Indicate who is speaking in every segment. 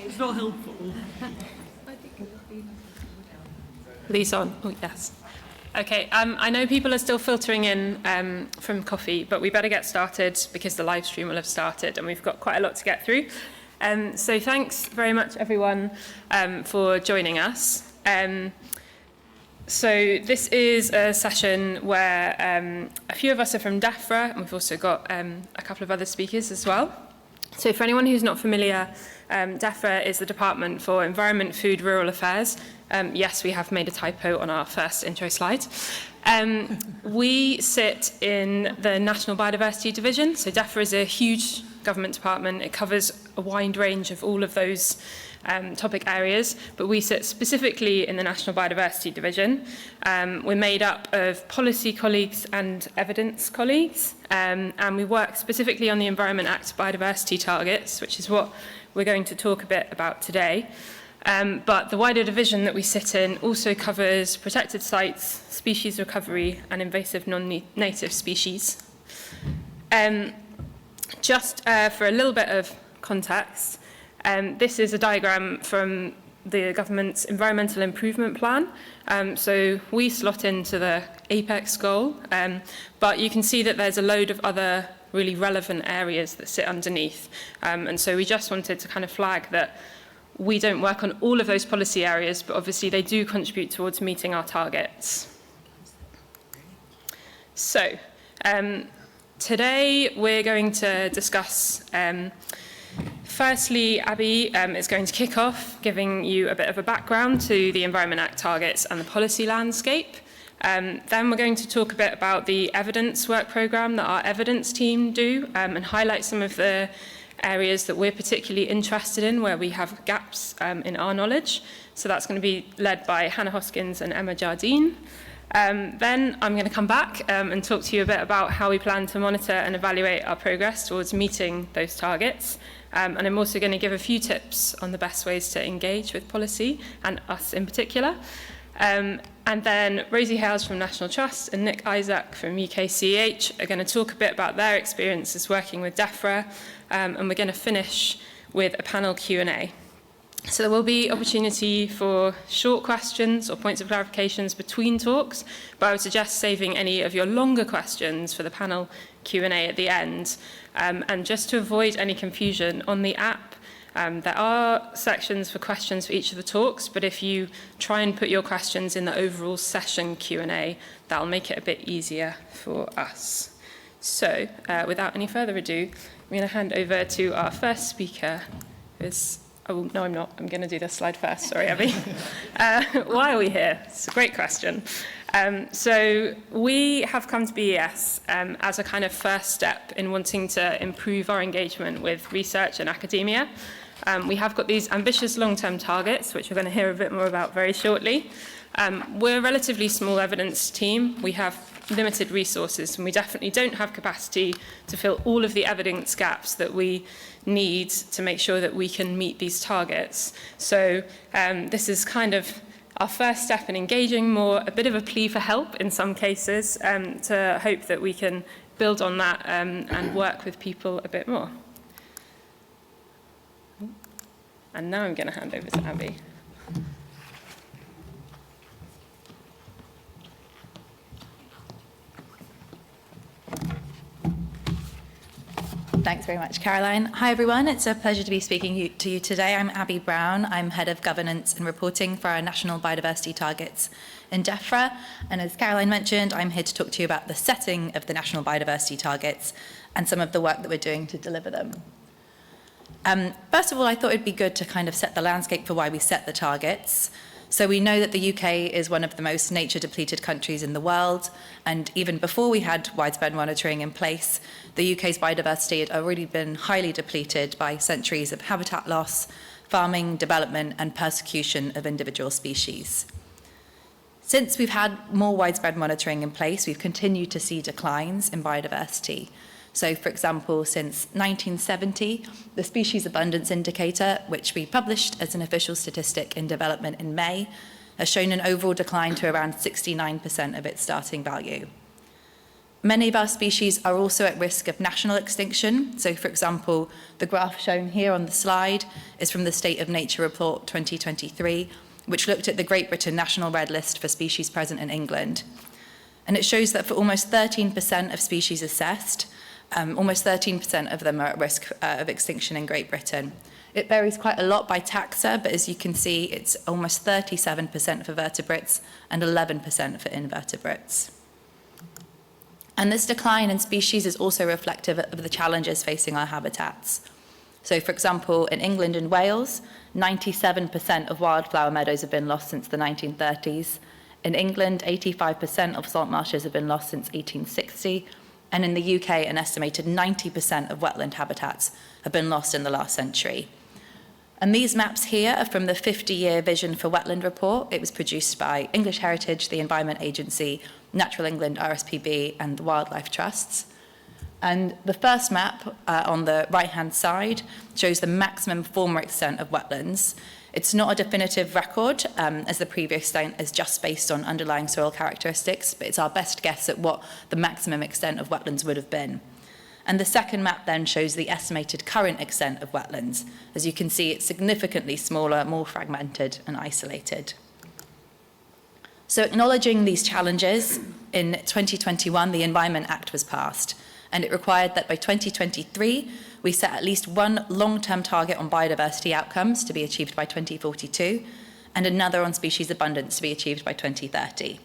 Speaker 1: It's not helpful.
Speaker 2: These on? Oh, yes. Okay, I know people are still filtering in from coffee, but we better get started because the live stream will have started and we've got quite a lot to get through. So thanks very much, everyone, for joining us. So this is a session where a few of us are from Defra, and we've also got a couple of other speakers as well. So for anyone who's not familiar, Defra is the Department for Environment, Food, Rural Affairs. Yes, we have made a typo on our first intro slide. We sit in the National Biodiversity Division. So Defra is a huge government department. It covers a wide range of all of those topic areas, but we sit specifically in the National Biodiversity Division. We're made up of policy colleagues and evidence colleagues, and we work specifically on the Environment Act biodiversity targets, which is what we're going to talk a bit about today. But the wider division that we sit in also covers protected sites, species recovery, and invasive non-native species. Just for a little bit of context, this is a diagram from the government's environmental improvement plan. So we slot into the apex goal, but you can see that there's a load of other really relevant areas that sit underneath. And so we just wanted to kind of flag that we don't work on all of those policy areas, but obviously they do contribute towards meeting our targets. So today we're going to discuss firstly, Abby is going to kick off, giving you a bit of a background to the Environment Act targets and the policy landscape. Then we're going to talk a bit about the evidence work programme that our evidence team do and highlight some of the areas that we're particularly interested in where we have gaps in our knowledge. So that's going to be led by Hannah Hoskins and Emma Jardine. Then I'm going to come back and talk to you a bit about how we plan to monitor and evaluate our progress towards meeting those targets. And I'm also going to give a few tips on the best ways to engage with policy, and us in particular. And then Rosie Hales from National Trust and Nick Isaac from UKCH are going to talk a bit about their experiences working with Defra, and we're going to finish with a panel Q&A. So there will be opportunity for short questions or points of clarifications between talks, but I would suggest saving any of your longer questions for the panel Q&A at the end. And just to avoid any confusion, on the app, there are sections for questions for each of the talks, but if you try and put your questions in the overall session Q&A, that'll make it a bit easier for us. So without any further ado, I'm going to hand over to our first speaker, who's oh, no, I'm not. I'm going to do this slide first. Sorry, Abby. Why are we here? It's a great question. So we have come to BES as a kind of first step in wanting to improve our engagement with research and academia. We have got these ambitious long-term targets, which we're going to hear a bit more about very shortly. We're a relatively small evidence team. We have limited resources, and we definitely don't have capacity to fill all of the evidence gaps that we need to make sure that we can meet these targets. So this is kind of our first step in engaging more, a bit of a plea for help in some cases, to hope that we can build on that and work with people a bit more. And now I'm going to hand over to Abby.
Speaker 3: Thanks very much, Caroline. Hi, everyone. It's a pleasure to be speaking to you today. I'm Abby Brown. I'm Head of Governance and Reporting for our National Biodiversity Targets in Defra. And as Caroline mentioned, I'm here to talk to you about the setting of the National Biodiversity Targets and some of the work that we're doing to deliver them. First of all, I thought it'd be good to kind of set the landscape for why we set the targets. So we know that the UK is one of the most nature-depleted countries in the world, and even before we had widespread monitoring in place, the UK's biodiversity had already been highly depleted by centuries of habitat loss, farming, development, and persecution of individual species. Since we've had more widespread monitoring in place, we've continued to see declines in biodiversity. So, for example, since 1970, the Species Abundance Indicator, which we published as an official statistic in development in May, has shown an overall decline to around 69% of its starting value. Many of our species are also at risk of national extinction. So, for example, the graph shown here on the slide is from the State of Nature Report 2023, which looked at the Great Britain National Red List for species present in England. And it shows that for almost 13% of species assessed, almost 13% of them are at risk of extinction in Great Britain. It varies quite a lot by taxa, but as you can see, it's almost 37% for vertebrates and 11% for invertebrates. And this decline in species is also reflective of the challenges facing our habitats. So, for example, in England and Wales, 97% of wildflower meadows have been lost since the 1930s. In England, 85% of salt marshes have been lost since 1860. And in the UK, an estimated 90% of wetland habitats have been lost in the last century. And these maps here are from the 50-year Vision for Wetland report. It was produced by English Heritage, the Environment Agency, Natural England, RSPB, and the Wildlife Trusts. And the first map on the right-hand side shows the maximum former extent of wetlands. It's not a definitive record, as the previous extent is just based on underlying soil characteristics, but it's our best guess at what the maximum extent of wetlands would have been. And the second map then shows the estimated current extent of wetlands. As you can see, it's significantly smaller, more fragmented and isolated. So acknowledging these challenges, in 2021, the Environment Act was passed, and it required that by 2023, we set at least one long-term target on biodiversity outcomes to be achieved by 2042, and another on species abundance to be achieved by 2030.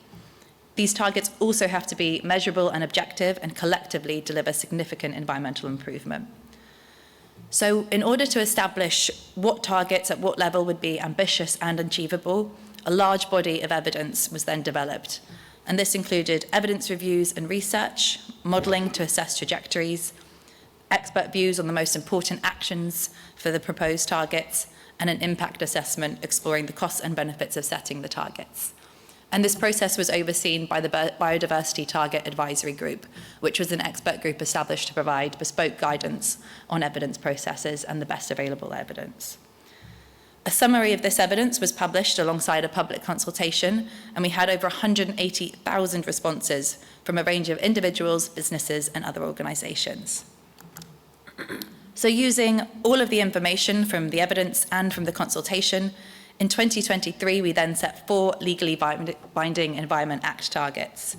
Speaker 3: These targets also have to be measurable and objective and collectively deliver significant environmental improvement. So in order to establish what targets at what level would be ambitious and achievable, a large body of evidence was then developed. And this included evidence reviews and research, modelling to assess trajectories, expert views on the most important actions for the proposed targets, and an impact assessment exploring the costs and benefits of setting the targets. And this process was overseen by the Biodiversity Target Advisory Group, which was an expert group established to provide bespoke guidance on evidence processes and the best available evidence. A summary of this evidence was published alongside a public consultation, and we had over 180,000 responses from a range of individuals, businesses, and other organisations. So using all of the information from the evidence and from the consultation, in 2023, we then set 4 legally binding Environment Act targets.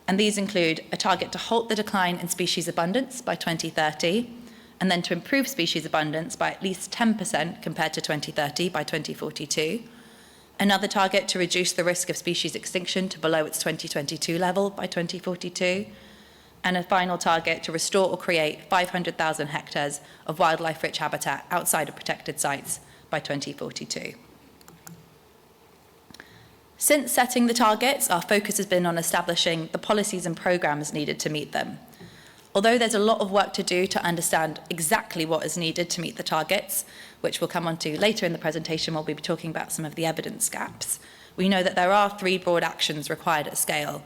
Speaker 3: And these include a target to halt the decline in species abundance by 2030, and then to improve species abundance by at least 10% compared to 2030 by 2042. Another target to reduce the risk of species extinction to below its 2022 level by 2042. And a final target to restore or create 500,000 hectares of wildlife-rich habitat outside of protected sites by 2042. Since setting the targets, our focus has been on establishing the policies and programmes needed to meet them. Although there's a lot of work to do to understand exactly what is needed to meet the targets, which we'll come on to later in the presentation, we'll be talking about some of the evidence gaps, we know that there are 3 broad actions required at scale.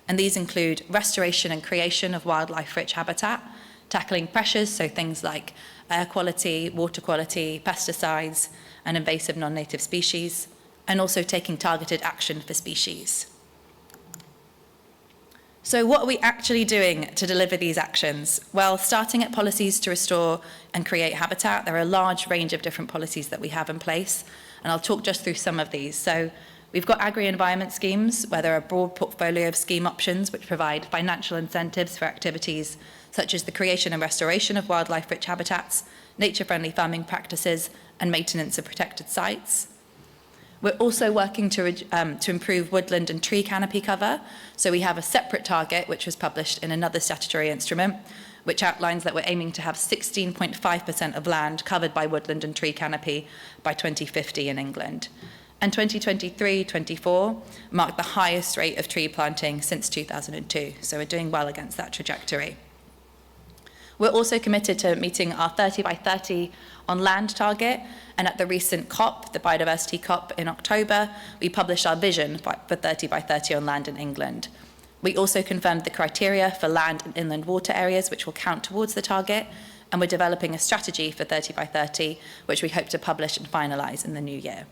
Speaker 3: And these include restoration and creation of wildlife-rich habitat, tackling pressures, so things like air quality, water quality, pesticides, and invasive non-native species, and also taking targeted action for species. So what are we actually doing to deliver these actions? Well, starting at policies to restore and create habitat, there are a large range of different policies that we have in place, and I'll talk just through some of these. So we've got agri-environment schemes, where there are a broad portfolio of scheme options which provide financial incentives for activities such as the creation and restoration of wildlife-rich habitats, nature-friendly farming practices, and maintenance of protected sites. We're also working to improve woodland and tree canopy cover. So we have a separate target, which was published in another statutory instrument, which outlines that we're aiming to have 16.5% of land covered by woodland and tree canopy by 2050 in England. And 2023-24 marked the highest rate of tree planting since 2002. So we're doing well against that trajectory. We're also committed to meeting our 30 by 30 on land target, and at the recent COP, the Biodiversity COP in October, we published our vision for 30 by 30 on land in England. We also confirmed the criteria for land and inland water areas, which will count towards the target, and we're developing a strategy for 30 by 30, which we hope to publish and finalise in the new year.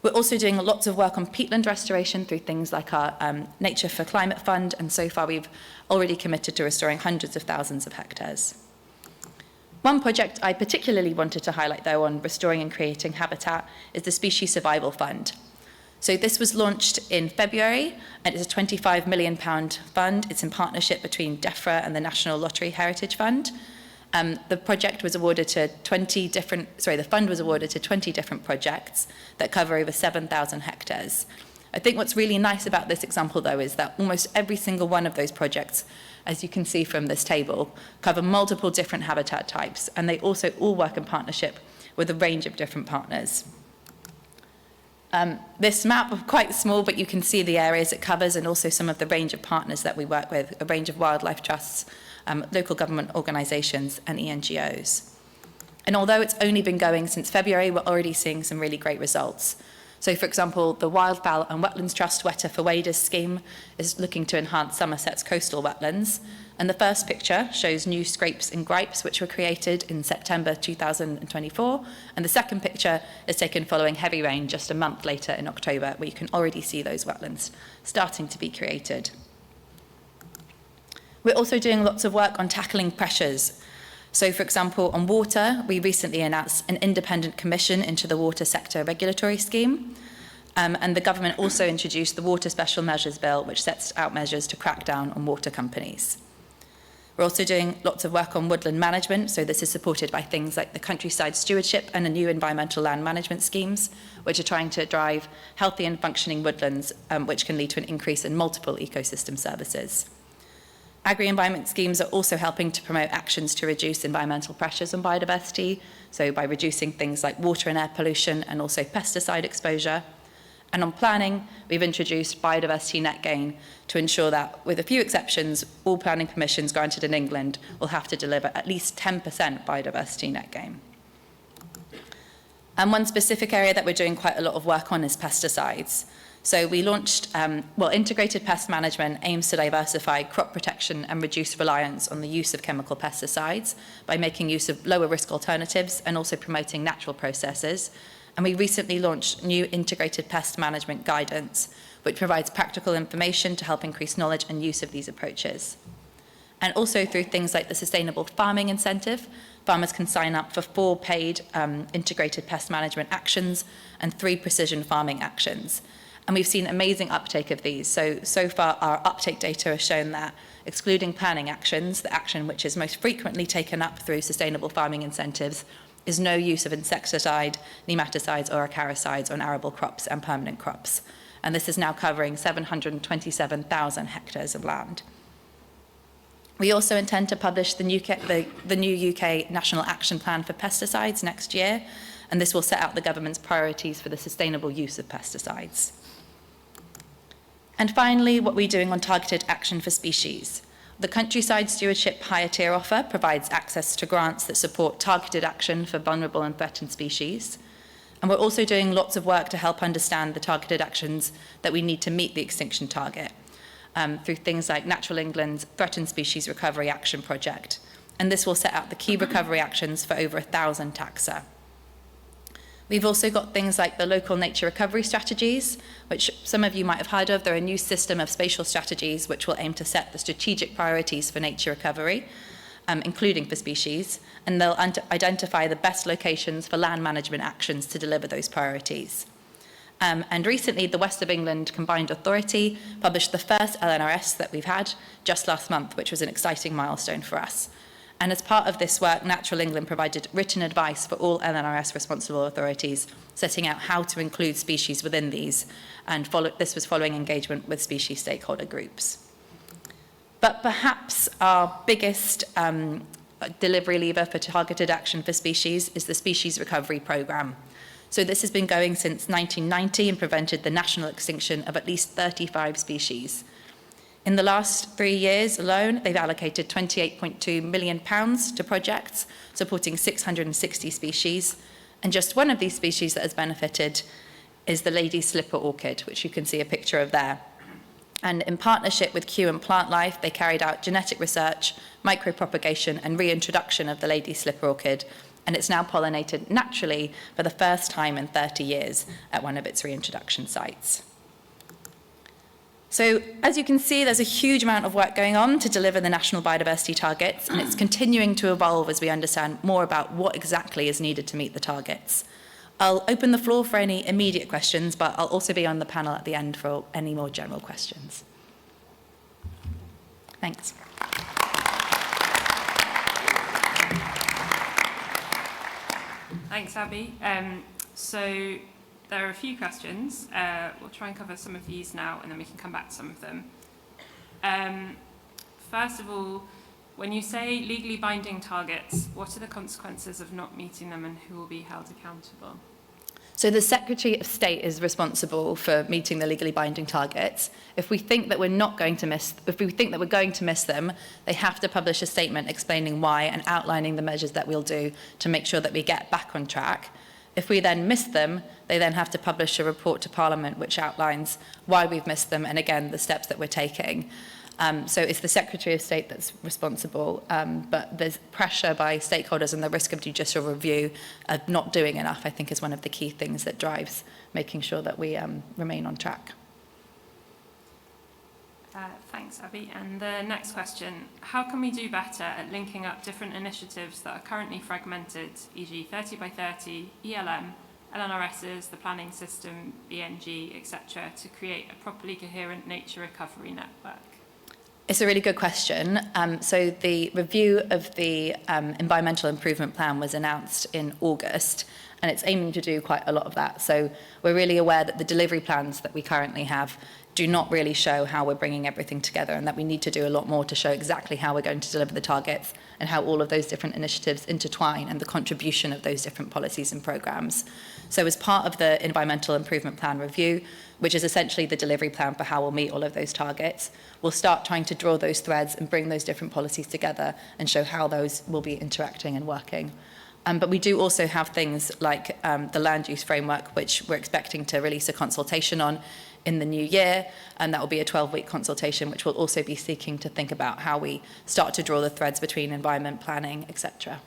Speaker 3: We're also doing lots of work on peatland restoration through things like our Nature for Climate Fund, and so far we've already committed to restoring hundreds of thousands of hectares. One project I particularly wanted to highlight, though, on restoring and creating habitat is the Species Survival Fund. So this was launched in February, and it's a £25 million fund. It's in partnership between Defra and the National Lottery Heritage Fund. The project was awarded to the fund was awarded to 20 different projects that cover over 7,000 hectares. I think what's really nice about this example, though, is that almost every single one of those projects, as you can see from this table, cover multiple different habitat types, and they also all work in partnership with a range of different partners. This map is quite small, but you can see the areas it covers and also some of the range of partners that we work with, a range of wildlife trusts, local government organisations and NGOs. And although it's only been going since February, we're already seeing some really great results. So, for example, the Wildfowl and Wetlands Trust Wetter for Waders scheme is looking to enhance Somerset's coastal wetlands. And the first picture shows new scrapes and gripes, which were created in September 2024. And the second picture is taken following heavy rain just a month later in October, where you can already see those wetlands starting to be created. We're also doing lots of work on tackling pressures. So, for example, on water, we recently announced an independent commission into the water sector regulatory scheme. And the government also introduced the Water Special Measures Bill, which sets out measures to crack down on water companies. We're also doing lots of work on woodland management. So this is supported by things like the countryside stewardship and the new environmental land management schemes, which are trying to drive healthy and functioning woodlands, which can lead to an increase in multiple ecosystem services. Agri-environment schemes are also helping to promote actions to reduce environmental pressures on biodiversity, so by reducing things like water and air pollution and also pesticide exposure. And on planning, we've introduced biodiversity net gain to ensure that, with a few exceptions, all planning permissions granted in England will have to deliver at least 10% biodiversity net gain. And one specific area that we're doing quite a lot of work on is pesticides. So we launched, integrated pest management aims to diversify crop protection and reduce reliance on the use of chemical pesticides by making use of lower risk alternatives and also promoting natural processes. And we recently launched new integrated pest management guidance, which provides practical information to help increase knowledge and use of these approaches. And also through things like the Sustainable Farming Incentive, farmers can sign up for 4 paid integrated pest management actions and 3 precision farming actions. And we've seen amazing uptake of these. So far, our uptake data has shown that, excluding planning actions, the action which is most frequently taken up through sustainable farming incentives is no use of insecticide, nematicides or acaricides on arable crops and permanent crops. And this is now covering 727,000 hectares of land. We also intend to publish the new UK National Action Plan for Pesticides next year, and this will set out the government's priorities for the sustainable use of pesticides. And finally, what we're doing on targeted action for species. The Countryside Stewardship Higher Tier offer provides access to grants that support targeted action for vulnerable and threatened species. And we're also doing lots of work to help understand the targeted actions that we need to meet the extinction target through things like Natural England's Threatened Species Recovery Action Project. And this will set out the key recovery actions for over 1,000 taxa. We've also got things like the local nature recovery strategies, which some of you might have heard of. They're a new system of spatial strategies which will aim to set the strategic priorities for nature recovery, including for species, and they'll identify the best locations for land management actions to deliver those priorities. And recently, the West of England Combined Authority published the first LNRS that we've had just last month, which was an exciting milestone for us. And as part of this work, Natural England provided written advice for all LNRS responsible authorities, setting out how to include species within these, and this was following engagement with species stakeholder groups. But perhaps our biggest delivery lever for targeted action for species is the Species Recovery Programme. So this has been going since 1990 and prevented the national extinction of at least 35 species. In the last 3 years alone, they've allocated £28.2 million to projects supporting 660 species. And just one of these species that has benefited is the lady slipper orchid, which you can see a picture of there. And in partnership with Kew and Plant Life, they carried out genetic research, micropropagation, and reintroduction of the lady slipper orchid and it's now pollinated naturally for the first time in 30 years at one of its reintroduction sites. So, as you can see, there's a huge amount of work going on to deliver the national biodiversity targets, and it's continuing to evolve as we understand more about what exactly is needed to meet the targets. I'll open the floor for any immediate questions, but I'll also be on the panel at the end for any more general questions. Thanks.
Speaker 2: Thanks, Abby. So there are a few questions. We'll try and cover some of these now, and then we can come back to some of them. First of all, when you say legally binding targets, what are the consequences of not meeting them, and who will be held accountable?
Speaker 3: So the Secretary of State is responsible for meeting the legally binding targets. If we think that we're going to miss them, they have to publish a statement explaining why and outlining the measures that we'll do to make sure that we get back on track. If we then miss them, they then have to publish a report to Parliament which outlines why we've missed them and, again, the steps that we're taking. So it's the Secretary of State that's responsible, but there's pressure by stakeholders and the risk of judicial review of not doing enough, I think, is one of the key things that drives making sure that we remain on track.
Speaker 2: Thanks, Abby. And the next question, how can we do better at linking up different initiatives that are currently fragmented, e.g. 30 by 30, ELM, LNRSs, the planning system, BNG, etc., to create a properly coherent nature recovery network?
Speaker 3: It's a really good question. So the review of the environmental improvement plan was announced in August, and it's aiming to do quite a lot of that. So we're really aware that the delivery plans that we currently have do not really show how we're bringing everything together, and that we need to do a lot more to show exactly how we're going to deliver the targets and how all of those different initiatives intertwine and the contribution of those different policies and programs. So as part of the environmental improvement plan review, which is essentially the delivery plan for how we'll meet all of those targets, we'll start trying to draw those threads and bring those different policies together and show how those will be interacting and working. But we do also have things like the land use framework, which we're expecting to release a consultation on in the new year, and that will be a 12-week consultation, which will also be seeking to think about how we start to draw the threads between environment planning, etc.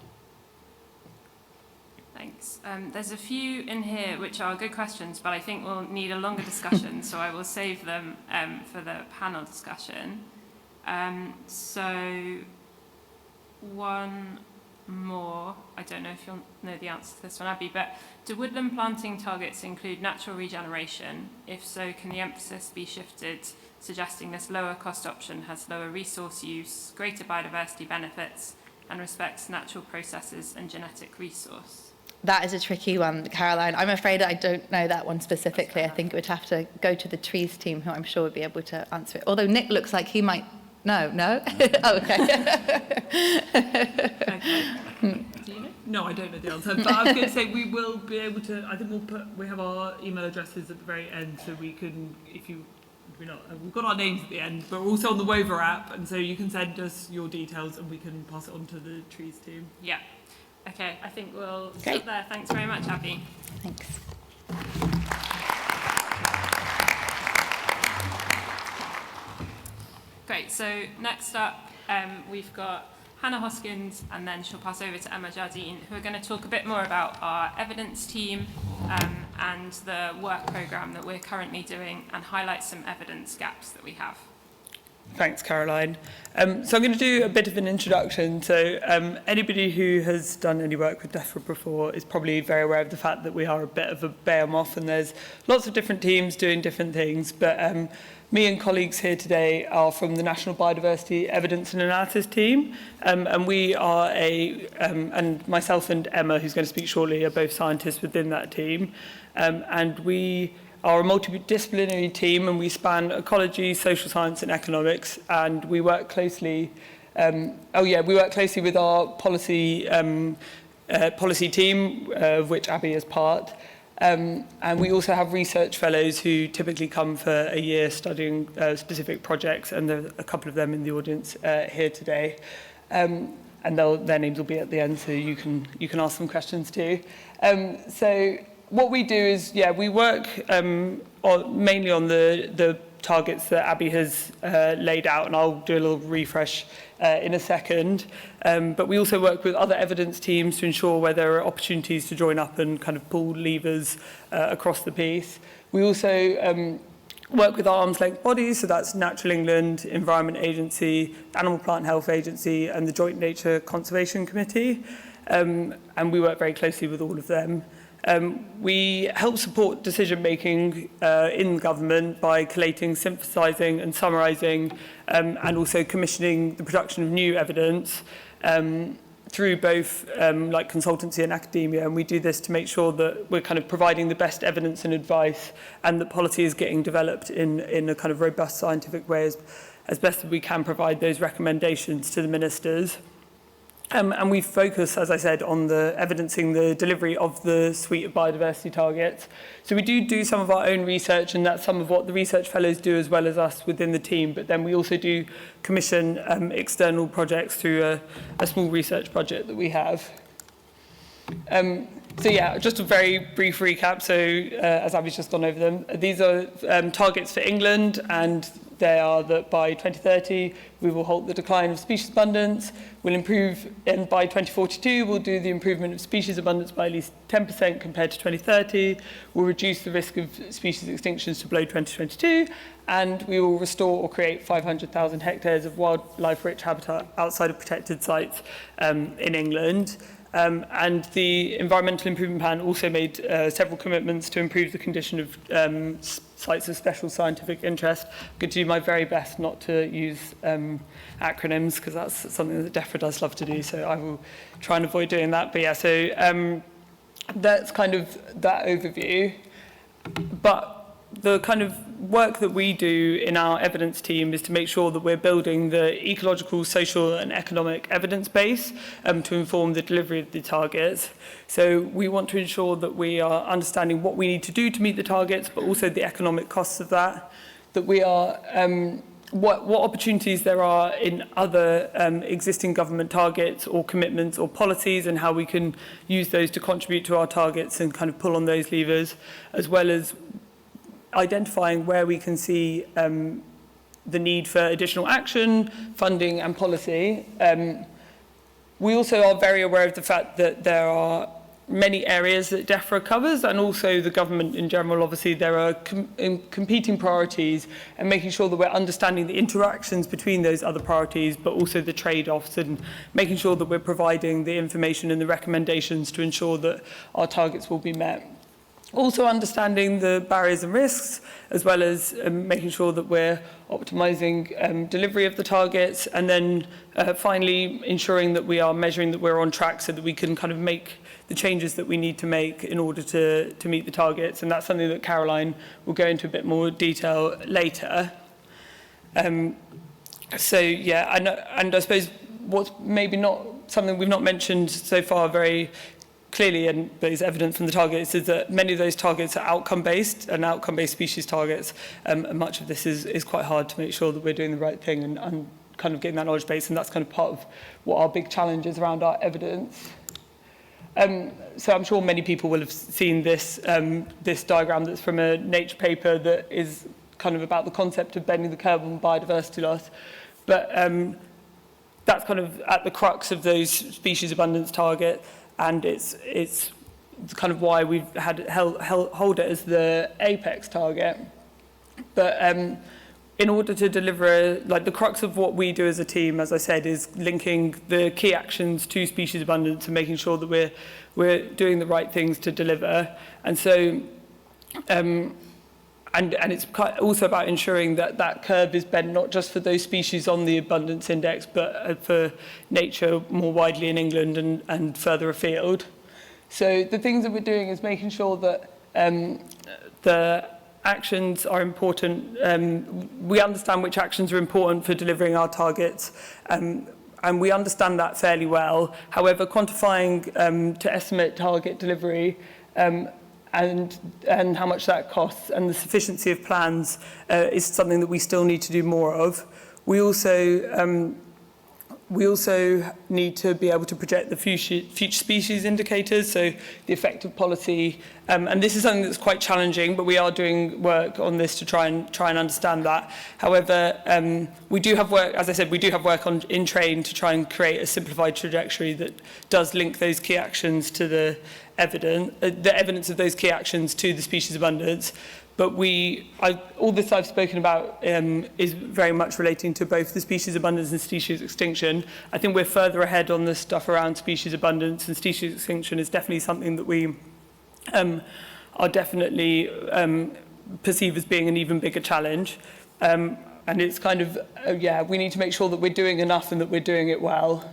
Speaker 2: Thanks. There's a few in here which are good questions, but I think we'll need a longer discussion, so I will save them for the panel discussion. So one more, I don't know if you'll know the answer to this one, Abby, but do woodland planting targets include natural regeneration? If so, can the emphasis be shifted, suggesting this lower cost option has lower resource use, greater biodiversity benefits, and respects natural processes and genetic resource?
Speaker 3: That is a tricky one, Caroline. I'm afraid I don't know that one specifically. I think it would have to go to the trees team, who I'm sure would be able to answer it. Although Nick looks like he might. No? Oh, okay.
Speaker 2: Okay. Do you know?
Speaker 1: No, I don't know the answer, but I was going to say we will be able to. I think we have our email addresses at the very end, so we can, we've got our names at the end, but we're also on the Wover app, and so you can send us your details, and we can pass it on to the trees team.
Speaker 2: Yeah. Okay, I think we'll stop there. Thanks very much, Abby.
Speaker 3: Thanks.
Speaker 2: Great, so next up we've got Hannah Hoskins, and then she'll pass over to Emma Jardine, who are going to talk a bit more about our evidence team and the work programme that we're currently doing, and highlight some evidence gaps that we have.
Speaker 1: Thanks, Caroline. So I'm going to do a bit of an introduction. So anybody who has done any work with Defra before is probably very aware of the fact that we are a bit of a behemoth, and there's lots of different teams doing different things. But me and colleagues here today are from the National Biodiversity Evidence and Analysis team, and we are and myself and Emma, who's going to speak shortly, are both scientists within that team, and we are a multidisciplinary team, and we span ecology, social science and economics, and we work closely with our policy team, of which Abby is part. And we also have research fellows who typically come for a year studying specific projects, and there are a couple of them in the audience here today. And their names will be at the end, so you can ask them questions too. So what we do is, we work mainly on the targets that Abby has laid out, and I'll do a little refresh in a second. But we also work with other evidence teams to ensure where there are opportunities to join up and kind of pull levers across the piece. We also work with arm's length bodies, so that's Natural England, Environment Agency, Animal Plant Health Agency, and the Joint Nature Conservation Committee. And we work very closely with all of them. We help support decision-making in government by collating, synthesising and summarising and also commissioning the production of new evidence through both like consultancy and academia. And we do this to make sure that we're kind of providing the best evidence and advice and that policy is getting developed in a kind of robust scientific way as best as we can provide those recommendations to the ministers. And we focus, as I said, on the evidencing the delivery of the suite of biodiversity targets. So we do some of our own research, and that's some of what the research fellows do as well as us within the team. But then we also do commission external projects through a small research project that we have. So yeah, just a very brief recap. So as Abby's just gone over them, these are targets for England, and they are that by 2030 we will halt the decline of species abundance, we'll improve, and by 2042 we'll do the improvement of species abundance by at least 10% compared to 2030, we'll reduce the risk of species extinctions to below 2022, and we will restore or create 500,000 hectares of wildlife-rich habitat outside of protected sites in England. And the Environmental Improvement Plan also made several commitments to improve the condition of sites of special scientific interest. I'm going to do my very best not to use acronyms, because that's something that Defra does love to do, so I will try and avoid doing that. But yeah, so that's kind of that overview. But the kind of work that we do in our evidence team is to make sure that we're building the ecological, social and economic evidence base to inform the delivery of the targets. So we want to ensure that we are understanding what we need to do to meet the targets, but also the economic costs of that, that we are what opportunities there are in other existing government targets or commitments or policies, and how we can use those to contribute to our targets and kind of pull on those levers, as well as identifying where we can see the need for additional action, funding and policy. We also are very aware of the fact that there are many areas that Defra covers, and also the government in general. Obviously, there are competing priorities, and making sure that we're understanding the interactions between those other priorities, but also the trade-offs, and making sure that we're providing the information and the recommendations to ensure that our targets will be met. Also understanding the barriers and risks, as well as making sure that we're optimising delivery of the targets, and then finally ensuring that we are measuring that we're on track so that we can kind of make the changes that we need to make in order to meet the targets. And that's something that Caroline will go into a bit more detail later. So yeah, and I suppose what's maybe not something we've not mentioned so far very clearly, but is evident from the targets, is that many of those targets are outcome-based, and outcome-based species targets, and much of this is quite hard to make sure that we're doing the right thing and kind of getting that knowledge base, and that's kind of part of what our big challenge is around our evidence. So I'm sure many people will have seen this, this diagram that's from a Nature paper that is kind of about the concept of bending the curve on biodiversity loss, but that's kind of at the crux of those species abundance target. And it's kind of why we've hold it as the apex target. But in order to deliver, like the crux of what we do as a team, as I said, is linking the key actions to species abundance and making sure that we're doing the right things to deliver. And so, and it's also about ensuring that that curve is bent not just for those species on the abundance index, but for nature more widely in England and further afield. So the things that we're doing is making sure that the actions are important. We understand which actions are important for delivering our targets, and we understand that fairly well. However, quantifying to estimate target delivery and how much that costs and the sufficiency of plans is something that we still need to do more of. We also We also need to be able to project the future species indicators, so the effect of policy. And this is something that's quite challenging, but we are doing work on this to try and understand that. However, we do have work, as I said, we do have work in train to try and create a simplified trajectory that does link those key actions to the evidence of those key actions to the species abundance. But all this I've spoken about is very much relating to both the species abundance and species extinction. I think we're further ahead on the stuff around species abundance, and species extinction is definitely something that we are definitely perceive as being an even bigger challenge. And it's kind of, we need to make sure that we're doing enough and that we're doing it well.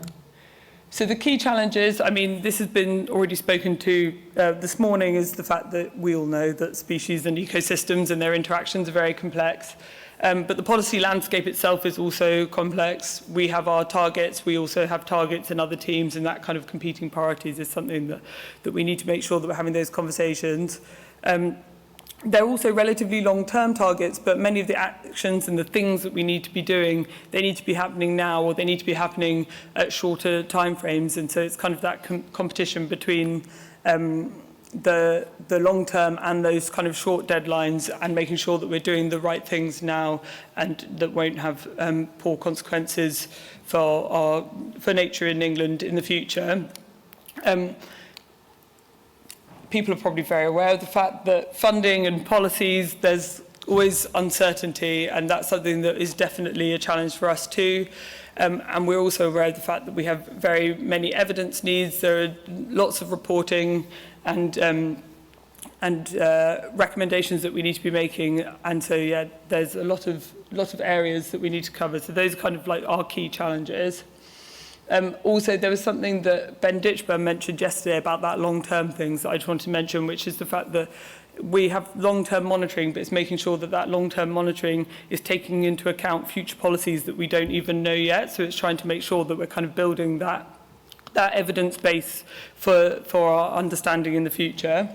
Speaker 1: So the key challenges, I mean, this has been already spoken to this morning, is the fact that we all know that species and ecosystems and their interactions are very complex. But the policy landscape itself is also complex. We have our targets, we also have targets in other teams, and that kind of competing priorities is something that we need to make sure that we're having those conversations. They're also relatively long-term targets, but many of the actions and the things that we need to be doing, they need to be happening now, or they need to be happening at shorter timeframes. And so it's kind of that competition between the long-term and those kind of short deadlines, and making sure that we're doing the right things now and that won't have poor consequences for nature in England in the future. People are probably very aware of the fact that funding and policies, there's always uncertainty, and that's something that is definitely a challenge for us too. And we're also aware of the fact that we have very many evidence needs. There are lots of reporting and recommendations that we need to be making, and so there's a lot of areas that we need to cover. So those are kind of like our key challenges. Also, there was something that Ben Ditchburn mentioned yesterday about that long-term things that I just wanted to mention, which is the fact that we have long-term monitoring, but it's making sure that that long-term monitoring is taking into account future policies that we don't even know yet. So it's trying to make sure that we're kind of building that evidence base for our understanding in the future.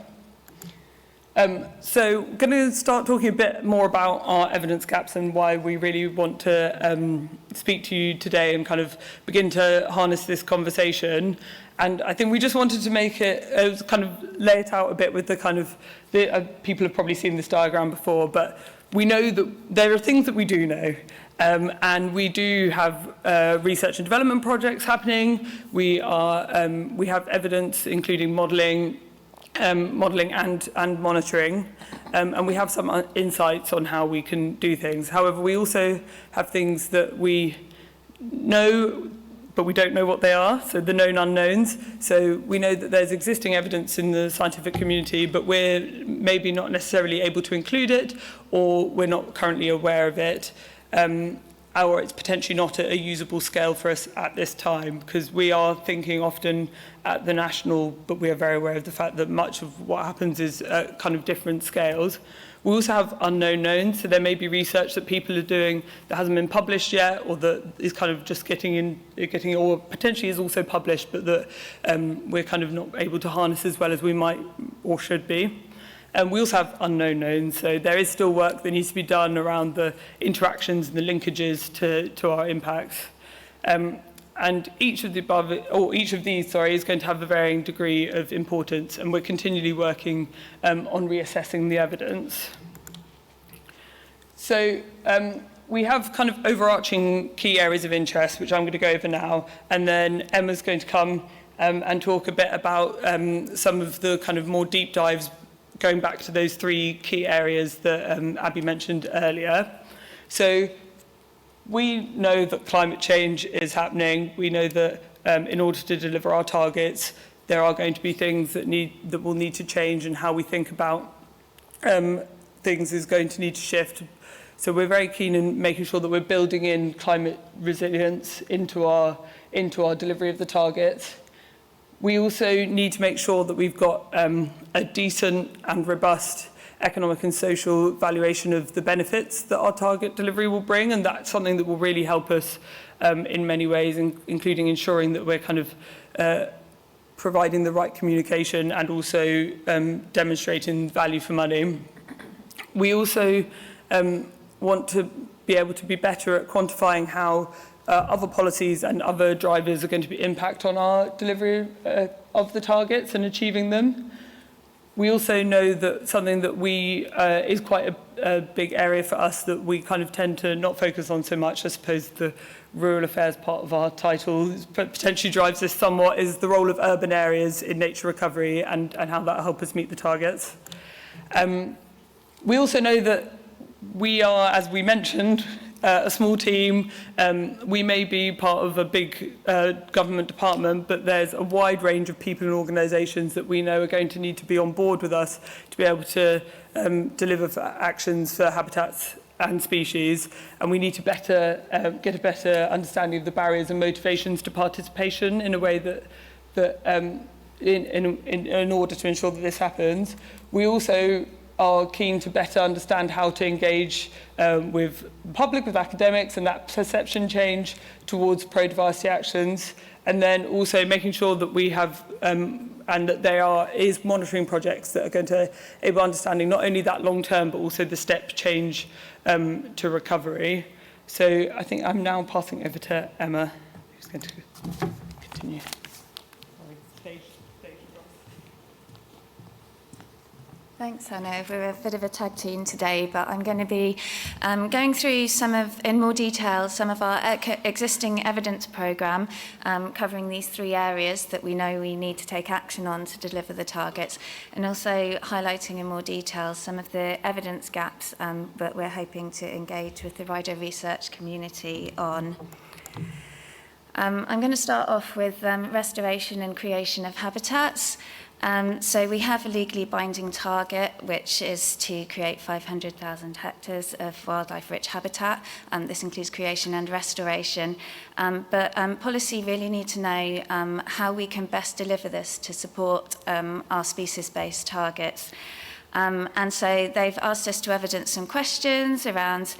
Speaker 1: So I'm going to start talking a bit more about our evidence gaps and why we really want to speak to you today and kind of begin to harness this conversation. And I think we just wanted to make it, kind of lay it out a bit with the kind of, people have probably seen this diagram before, but we know that there are things that we do know. And we do have research and development projects happening. We have evidence, including modelling and monitoring, and we have some insights on how we can do things. However, we also have things that we know, but we don't know what they are, so the known unknowns. So we know that there's existing evidence in the scientific community, but we're maybe not necessarily able to include it, or we're not currently aware of it. Or it's potentially not at a usable scale for us at this time, because we are thinking often at the national, but we are very aware of the fact that much of what happens is at kind of different scales. We also have unknown knowns, so there may be research that people are doing that hasn't been published yet, or that is kind of just getting, or potentially is also published, but that we're kind of not able to harness as well as we might or should be. And we also have unknown knowns, so there is still work that needs to be done around the interactions and the linkages to our impacts. And each of these is going to have a varying degree of importance, and we're continually working on reassessing the evidence. So we have kind of overarching key areas of interest, which I'm going to go over now, and then Emma's going to come and talk a bit about some of the kind of more deep dives, going back to those three key areas that Abby mentioned earlier. So we know that climate change is happening. We know that in order to deliver our targets, there are going to be things that will need to change, and how we think about things is going to need to shift. So we're very keen in making sure that we're building in climate resilience into our delivery of the targets. We also need to make sure that we've got a decent and robust economic and social valuation of the benefits that our target delivery will bring, and that's something that will really help us in many ways, including ensuring that we're kind of providing the right communication and also demonstrating value for money. We also want to be able to be better at quantifying how other policies and other drivers are going to impact on our delivery of the targets and achieving them. We also know that something that is quite a big area for us that we kind of tend to not focus on so much. I suppose the rural affairs part of our title potentially drives this somewhat, is the role of urban areas in nature recovery and how that will help us meet the targets. We also know that we are, as we mentioned, a small team. We may be part of a big government department, but there's a wide range of people and organisations that we know are going to need to be on board with us to be able to deliver for actions for habitats and species, and we need to get a better understanding of the barriers and motivations to participation in a way that in order to ensure that this happens. We also are keen to better understand how to engage with the public, with academics, and that perception change towards pro-diversity actions, and then also making sure that we have and that there is monitoring projects that are going to enable understanding not only that long term but also the step change to recovery. So I think I'm now passing over to Emma, who's going to continue.
Speaker 4: Thanks, Hannah. We're a bit of a tag team today, but I'm going to be going through in more detail some of our existing evidence programme, covering these 3 areas that we know we need to take action on to deliver the targets, and also highlighting in more detail some of the evidence gaps that we're hoping to engage with the wider research community on. I'm going to start off with restoration and creation of habitats. So we have a legally binding target, which is to create 500,000 hectares of wildlife-rich habitat. This includes creation and restoration. But policy really need to know how we can best deliver this to support our species-based targets. And so they've asked us to evidence some questions around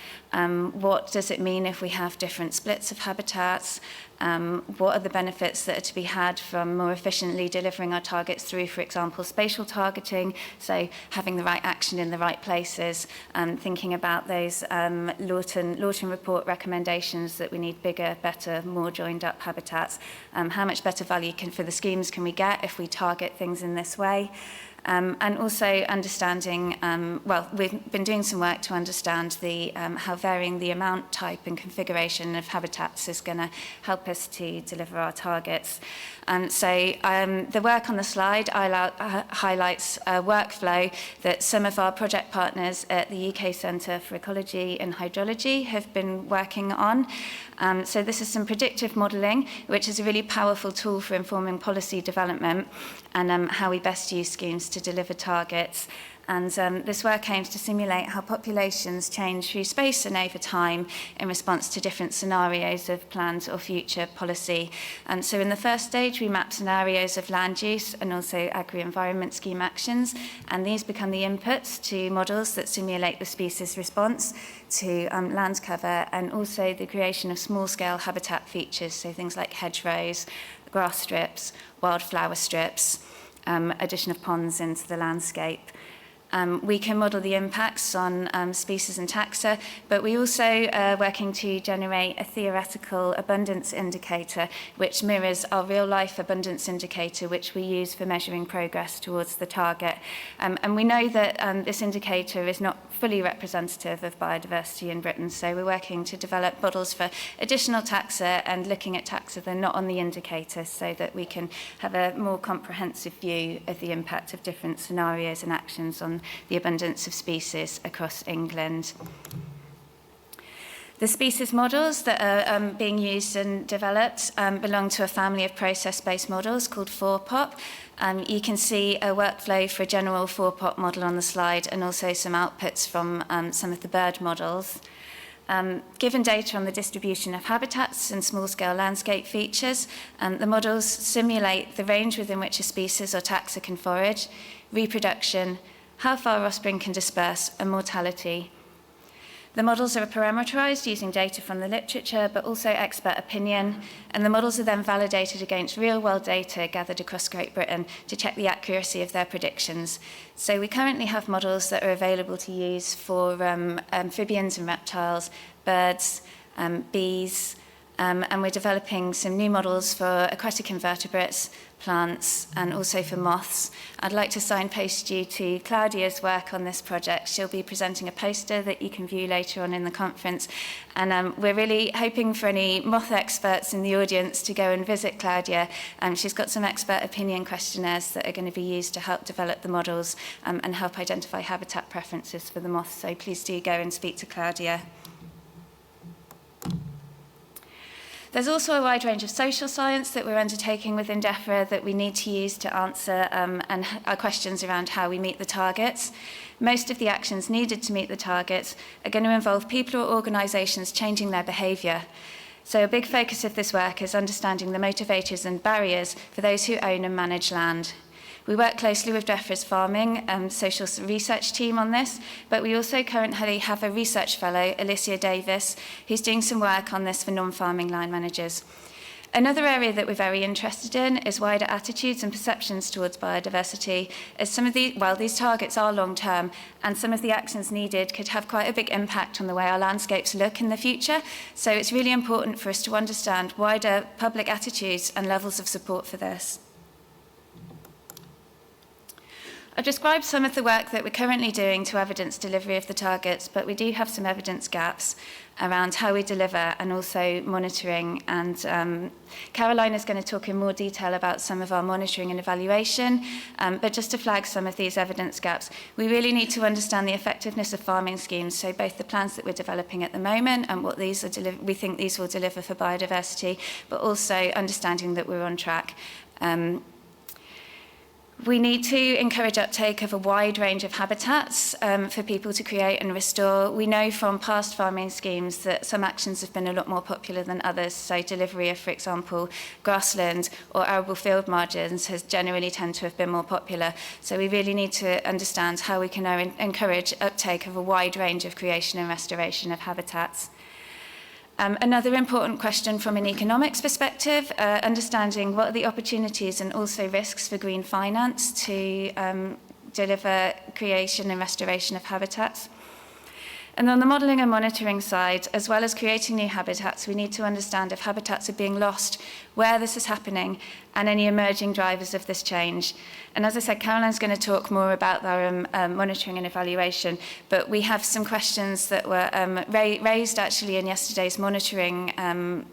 Speaker 4: what does it mean if we have different splits of habitats, what are the benefits that are to be had from more efficiently delivering our targets through, for example, spatial targeting, so having the right action in the right places, thinking about those Lawton report recommendations that we need bigger, better, more joined up habitats, how much better value for the schemes can we get if we target things in this way. And also understanding, we've been doing some work to understand how varying the amount, type and configuration of habitats is going to help us to deliver our targets. So the work on the slide highlights a workflow that some of our project partners at the UK Centre for Ecology and Hydrology have been working on. So this is some predictive modelling, which is a really powerful tool for informing policy development and how we best use schemes to deliver targets. And this work aims to simulate how populations change through space and over time in response to different scenarios of planned or future policy. And so in the first stage, we map scenarios of land use and also agri-environment scheme actions. And these become the inputs to models that simulate the species response to land cover and also the creation of small-scale habitat features, so things like hedgerows, grass strips, wildflower strips, addition of ponds into the landscape. We can model the impacts on species and taxa, but we also are working to generate a theoretical abundance indicator, which mirrors our real-life abundance indicator, which we use for measuring progress towards the target. And we know that this indicator is not fully representative of biodiversity in Britain, so we're working to develop models for additional taxa and looking at taxa that are not on the indicator so that we can have a more comprehensive view of the impact of different scenarios and actions on the abundance of species across England. The species models that are being used and developed belong to a family of process-based models called 4POP. You can see a workflow for a general 4POP model on the slide and also some outputs from some of the bird models. Given data on the distribution of habitats and small-scale landscape features, the models simulate the range within which a species or taxa can forage, reproduction, how far offspring can disperse, and mortality. The models are parameterized using data from the literature, but also expert opinion, and the models are then validated against real-world data gathered across Great Britain to check the accuracy of their predictions. So we currently have models that are available to use for amphibians and reptiles, birds, bees, and we're developing some new models for aquatic invertebrates, plants, and also for moths. I'd like to signpost you to Claudia's work on this project. She'll be presenting a poster that you can view later on in the conference. And we're really hoping for any moth experts in the audience to go and visit Claudia. She's got some expert opinion questionnaires that are going to be used to help develop the models and help identify habitat preferences for the moths. So please do go and speak to Claudia. There's also a wide range of social science that we're undertaking within Defra that we need to use to answer our questions around how we meet the targets. Most of the actions needed to meet the targets are going to involve people or organisations changing their behaviour. So a big focus of this work is understanding the motivators and barriers for those who own and manage land. We work closely with Defra's farming social research team on this, but we also currently have a research fellow, Alicia Davis, who's doing some work on this for non-farming line managers. Another area that we're very interested in is wider attitudes and perceptions towards biodiversity, as these targets are long-term, and some of the actions needed could have quite a big impact on the way our landscapes look in the future. So it's really important for us to understand wider public attitudes and levels of support for this. I've described some of the work that we're currently doing to evidence delivery of the targets, but we do have some evidence gaps around how we deliver and also monitoring. And Caroline is going to talk in more detail about some of our monitoring and evaluation. But just to flag some of these evidence gaps, we really need to understand the effectiveness of farming schemes, so both the plans that we're developing at the moment and what we think these will deliver for biodiversity, but also understanding that we're on track. We need to encourage uptake of a wide range of habitats for people to create and restore. We know from past farming schemes that some actions have been a lot more popular than others. So delivery of, for example, grassland or arable field margins has generally tend to have been more popular. So we really need to understand how we can encourage uptake of a wide range of creation and restoration of habitats. Another important question from an economics perspective, understanding what are the opportunities and also risks for green finance to deliver creation and restoration of habitats. And on the modelling and monitoring side, as well as creating new habitats, we need to understand if habitats are being lost, where this is happening, and any emerging drivers of this change. And as I said, Caroline's going to talk more about our monitoring and evaluation, but we have some questions that were raised actually in yesterday's monitoring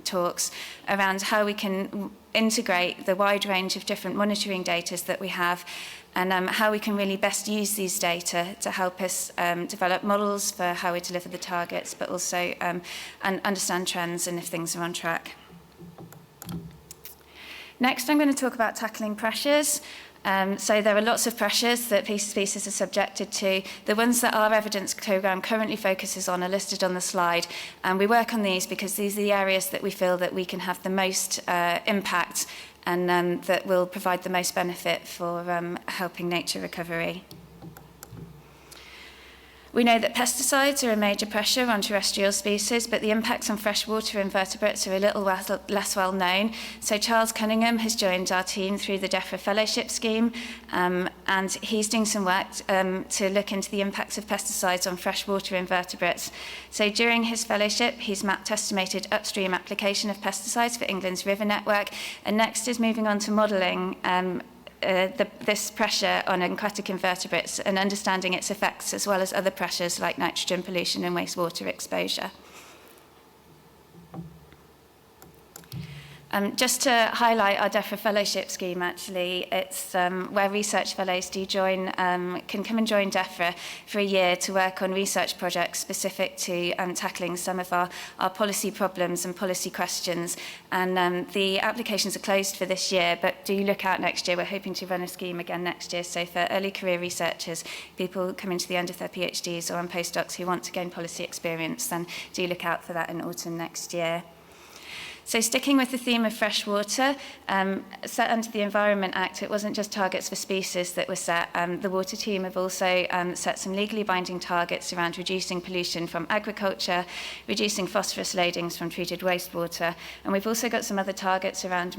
Speaker 4: talks around how we can integrate the wide range of different monitoring data that we have and how we can really best use these data to help us develop models for how we deliver the targets, but also and understand trends and if things are on track. Next, I'm going to talk about tackling pressures. So there are lots of pressures that species are subjected to. The ones that our evidence programme currently focuses on are listed on the slide. And we work on these because these are the areas that we feel that we can have the most impact and that will provide the most benefit for helping nature recovery. We know that pesticides are a major pressure on terrestrial species, but the impacts on freshwater invertebrates are a little less well known. So Charles Cunningham has joined our team through the Defra Fellowship Scheme, and he's doing some work to look into the impacts of pesticides on freshwater invertebrates. So during his fellowship, he's mapped estimated upstream application of pesticides for England's river network, and next is moving on to modelling this pressure on aquatic invertebrates and understanding its effects as well as other pressures like nitrogen pollution and wastewater exposure. Just to highlight our Defra Fellowship Scheme, actually, it's where research fellows can come and join Defra for a year to work on research projects specific to tackling some of our policy problems and policy questions. And the applications are closed for this year, but do look out next year. We're hoping to run a scheme again next year. So for early career researchers, people coming to the end of their PhDs or on postdocs who want to gain policy experience, then do look out for that in autumn next year. So sticking with the theme of freshwater, set under the Environment Act, it wasn't just targets for species that were set. The water team have also set some legally binding targets around reducing pollution from agriculture, reducing phosphorus loadings from treated wastewater, and we've also got some other targets around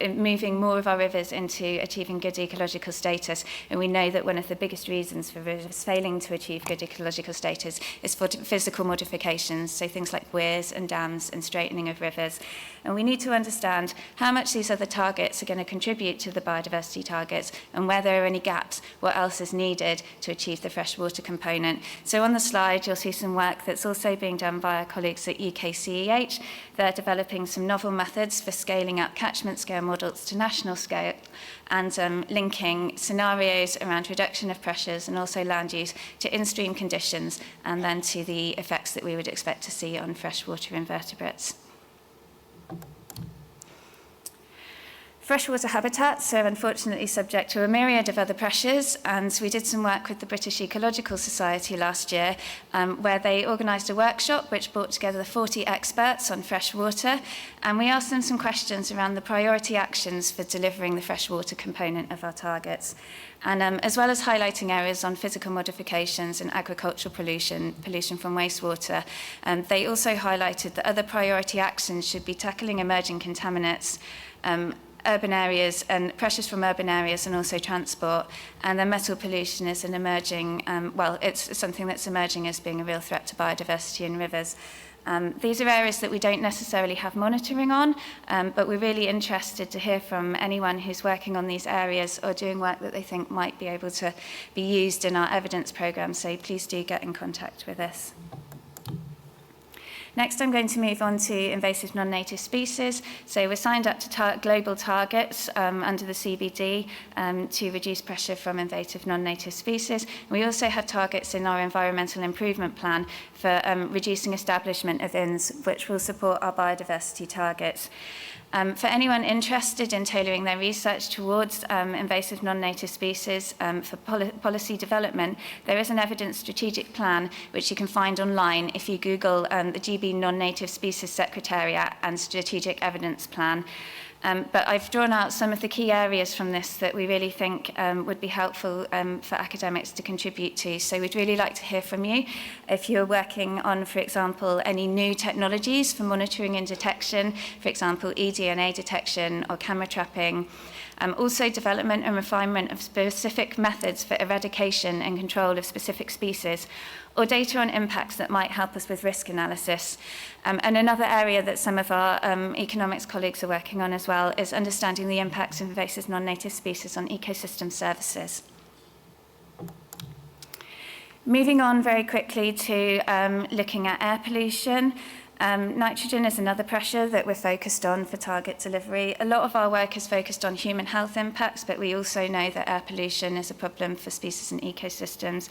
Speaker 4: moving more of our rivers into achieving good ecological status. And we know that one of the biggest reasons for rivers failing to achieve good ecological status is for physical modifications, so things like weirs and dams and straightening of rivers. rivers. And we need to understand how much these other targets are going to contribute to the biodiversity targets and where there are any gaps, what else is needed to achieve the freshwater component. So on the slide, you'll see some work that's also being done by our colleagues at UKCEH. They're developing some novel methods for scaling up catchment scale models to national scale and linking scenarios around reduction of pressures and also land use to in-stream conditions and then to the effects that we would expect to see on freshwater invertebrates. Freshwater habitats are unfortunately subject to a myriad of other pressures, and we did some work with the British Ecological Society last year where they organised a workshop which brought together 40 experts on freshwater, and we asked them some questions around the priority actions for delivering the freshwater component of our targets. And as well as highlighting areas on physical modifications and agricultural pollution from wastewater, they also highlighted that other priority actions should be tackling emerging contaminants, urban areas and pressures from urban areas and also transport. And then metal pollution is an emerging, it's something that's emerging as being a real threat to biodiversity in rivers. These are areas that we don't necessarily have monitoring on, but we're really interested to hear from anyone who's working on these areas or doing work that they think might be able to be used in our evidence programme, so please do get in contact with us. Next, I'm going to move on to invasive non-native species. So we're signed up to global targets under the CBD to reduce pressure from invasive non-native species. We also have targets in our environmental improvement plan for reducing establishment of INS, which will support our biodiversity targets. For anyone interested in tailoring their research towards invasive non-native species for policy development, there is an evidence strategic plan which you can find online if you Google the GB Non-Native Species Secretariat and Strategic Evidence Plan. But I've drawn out some of the key areas from this that we really think would be helpful for academics to contribute to. So we'd really like to hear from you. If you're working on, for example, any new technologies for monitoring and detection, for example, eDNA detection or camera trapping, also development and refinement of specific methods for eradication and control of specific species, or data on impacts that might help us with risk analysis. And another area that some of our economics colleagues are working on as well is understanding the impacts of invasive non-native species on ecosystem services. Moving on very quickly to looking at air pollution. Nitrogen is another pressure that we're focused on for target delivery. A lot of our work is focused on human health impacts, but we also know that air pollution is a problem for species and ecosystems.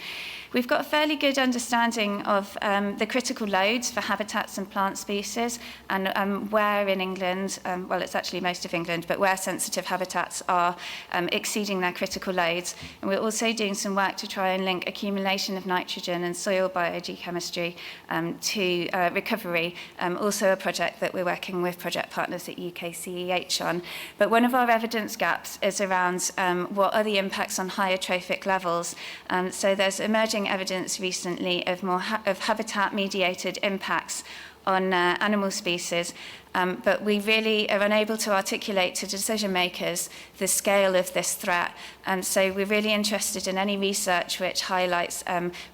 Speaker 4: We've got a fairly good understanding of the critical loads for habitats and plant species and where in England, well, it's actually most of England, but where sensitive habitats are exceeding their critical loads. And we're also doing some work to try and link accumulation of nitrogen and soil biogeochemistry to recovery. Also a project that we're working with project partners at UKCEH on. But one of our evidence gaps is around what are the impacts on higher trophic levels. So there's emerging evidence recently of of habitat-mediated impacts on animal species, but we really are unable to articulate to decision makers the scale of this threat. So we're really interested in any research which highlights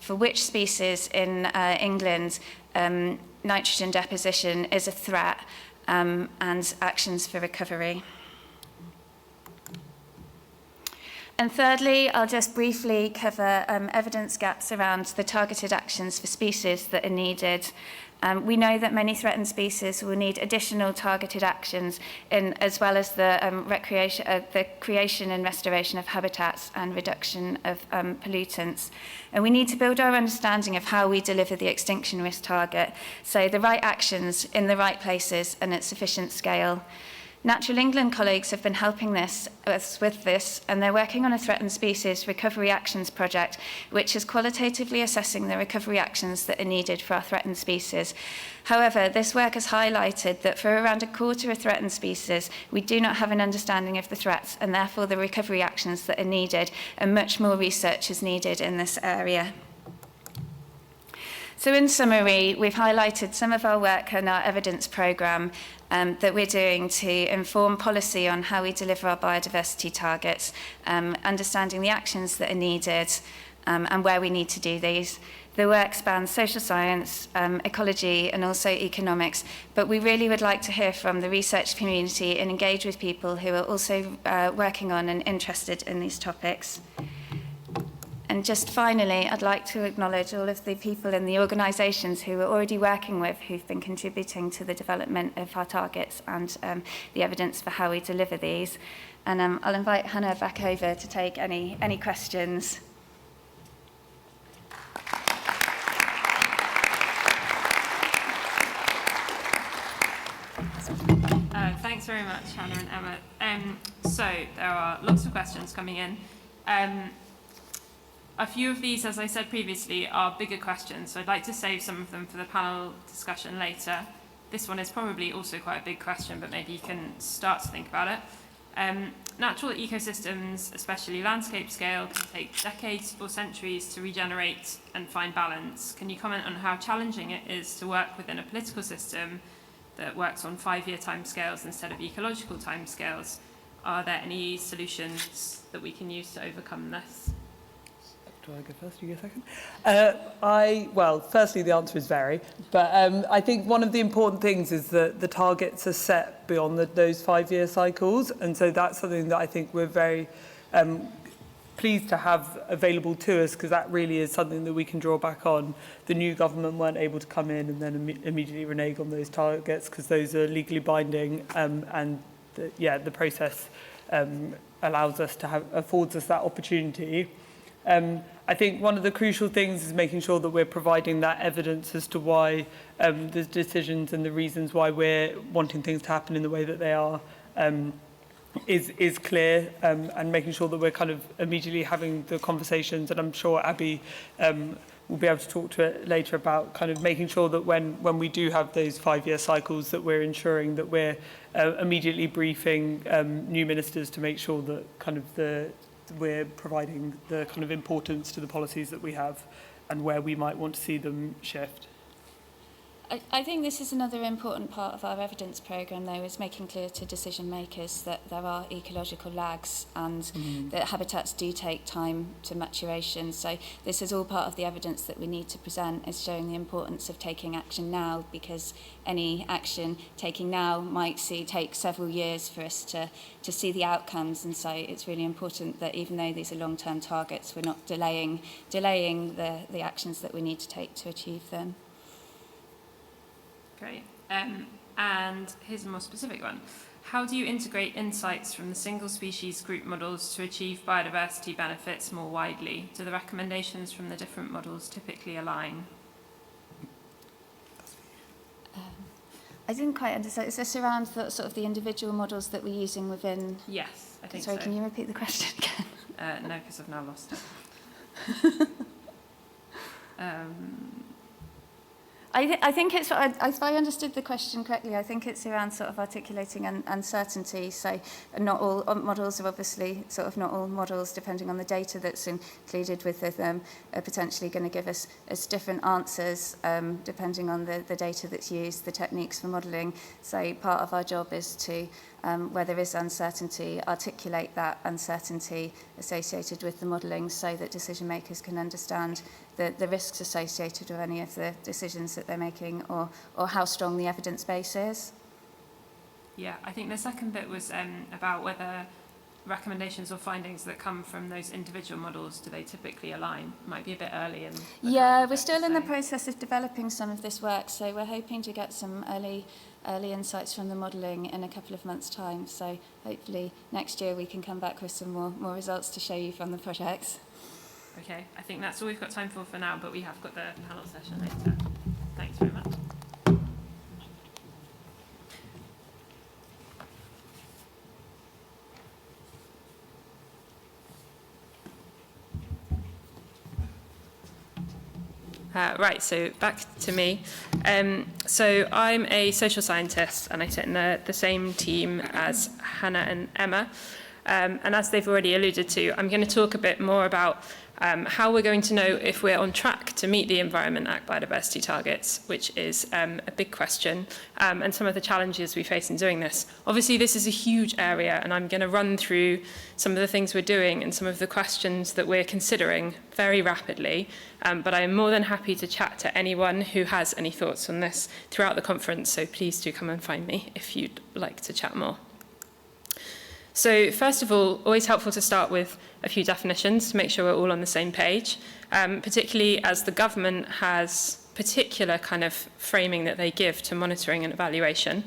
Speaker 4: for which species in England nitrogen deposition is a threat and actions for recovery. And thirdly, I'll just briefly cover evidence gaps around the targeted actions for species that are needed. We know that many threatened species will need additional targeted actions as well as the creation and restoration of habitats and reduction of pollutants. And we need to build our understanding of how we deliver the extinction risk target, so the right actions in the right places and at sufficient scale. Natural England colleagues have been helping us with this, and they're working on a threatened species recovery actions project, which is qualitatively assessing the recovery actions that are needed for our threatened species. However, this work has highlighted that for around a quarter of threatened species, we do not have an understanding of the threats and therefore the recovery actions that are needed, and much more research is needed in this area. So in summary, we've highlighted some of our work in our evidence programme that we're doing to inform policy on how we deliver our biodiversity targets, understanding the actions that are needed, and where we need to do these. The work spans social science, ecology, and also economics, but we really would like to hear from the research community and engage with people who are also working on and interested in these topics. And just finally, I'd like to acknowledge all of the people in the organisations who we're already working with, who've been contributing to the development of our targets and the evidence for how we deliver these. And I'll invite Hannah back over to take any questions.
Speaker 2: Thanks very much, Hannah and Emma. So there are lots of questions coming in. A few of these, as I said previously, are bigger questions, so I'd like to save some of them for the panel discussion later. This one is probably also quite a big question, but maybe you can start to think about it. Natural ecosystems, especially landscape scale, can take decades or centuries to regenerate and find balance. Can you comment on how challenging it is to work within a political system that works on 5-year timescales instead of ecological timescales? Are there any solutions that we can use to overcome this?
Speaker 1: Do I go first? You go second? Well, firstly, the answer is very. But I think one of the important things is that the targets are set beyond those 5-year cycles. And so that's something that I think we're very pleased to have available to us, because that really is something that we can draw back on. The new government weren't able to come in and then immediately renege on those targets, because those are legally binding. And the process allows us to affords us that opportunity. I think one of the crucial things is making sure that we're providing that evidence as to why the decisions and the reasons why we're wanting things to happen in the way that they are is clear, and making sure that we're kind of immediately having the conversations. And I'm sure Abby will be able to talk to it later about kind of making sure that when we do have those 5-year cycles, that we're ensuring that we're immediately briefing new ministers to make sure that kind of we're providing the kind of importance to the policies that we have and where we might want to see them shift.
Speaker 4: I think this is another important part of our evidence programme, though, is making clear to decision makers that there are ecological lags and that habitats do take time to maturation. So this is all part of the evidence that we need to present, is showing the importance of taking action now, because any action taking now might take several years for us to see the outcomes. And so it's really important that even though these are long-term targets, we're not delaying the actions that we need to take to achieve them.
Speaker 2: Great. And here's a more specific one. How do you integrate insights from the single species group models to achieve biodiversity benefits more widely? Do the recommendations from the different models typically align?
Speaker 4: I didn't quite understand. Is this around sort of the individual models that we're using within?
Speaker 2: Yes, I think
Speaker 4: so.
Speaker 2: so.
Speaker 4: Can you repeat the question again?
Speaker 2: No, because I've now lost it.
Speaker 4: I think it's, if I understood the question correctly, I think it's around sort of articulating uncertainty. So not all models are obviously not all models, depending on the data that's included with them, are potentially going to give us different answers depending on the data that's used, the techniques for modelling. So part of our job is to, where there is uncertainty, articulate that uncertainty associated with the modelling so that decision makers can understand the risks associated with any of the decisions that they're making, or how strong the evidence base is.
Speaker 2: Yeah, I think the second bit was about whether recommendations or findings that come from those individual models, do they typically align? Might be a bit early in the
Speaker 4: Yeah, we're still in the process of developing some of this work, so we're hoping to get some early insights from the modelling in a couple of months' time. So hopefully next year we can come back with some more results to show you from the projects.
Speaker 2: Okay, I think that's all we've got time for now, but we have got the panel session later. Thanks very much. Right, so back to me. So I'm a social scientist and I sit in the same team as Hannah and Emma. And as they've already alluded to, I'm going to talk a bit more about how we're going to know if we're on track to meet the Environment Act biodiversity targets, which is a big question, and some of the challenges we face in doing this. Obviously, this is a huge area, and I'm going to run through some of the things we're doing and some of the questions that we're considering very rapidly. But I am more than happy to chat to anyone who has any thoughts on this throughout the conference, so please do come and find me if you'd like to chat more. So first of all, always helpful to start with a few definitions to make sure we're all on the same page, particularly as the government has particular kind of framing that they give to monitoring and evaluation.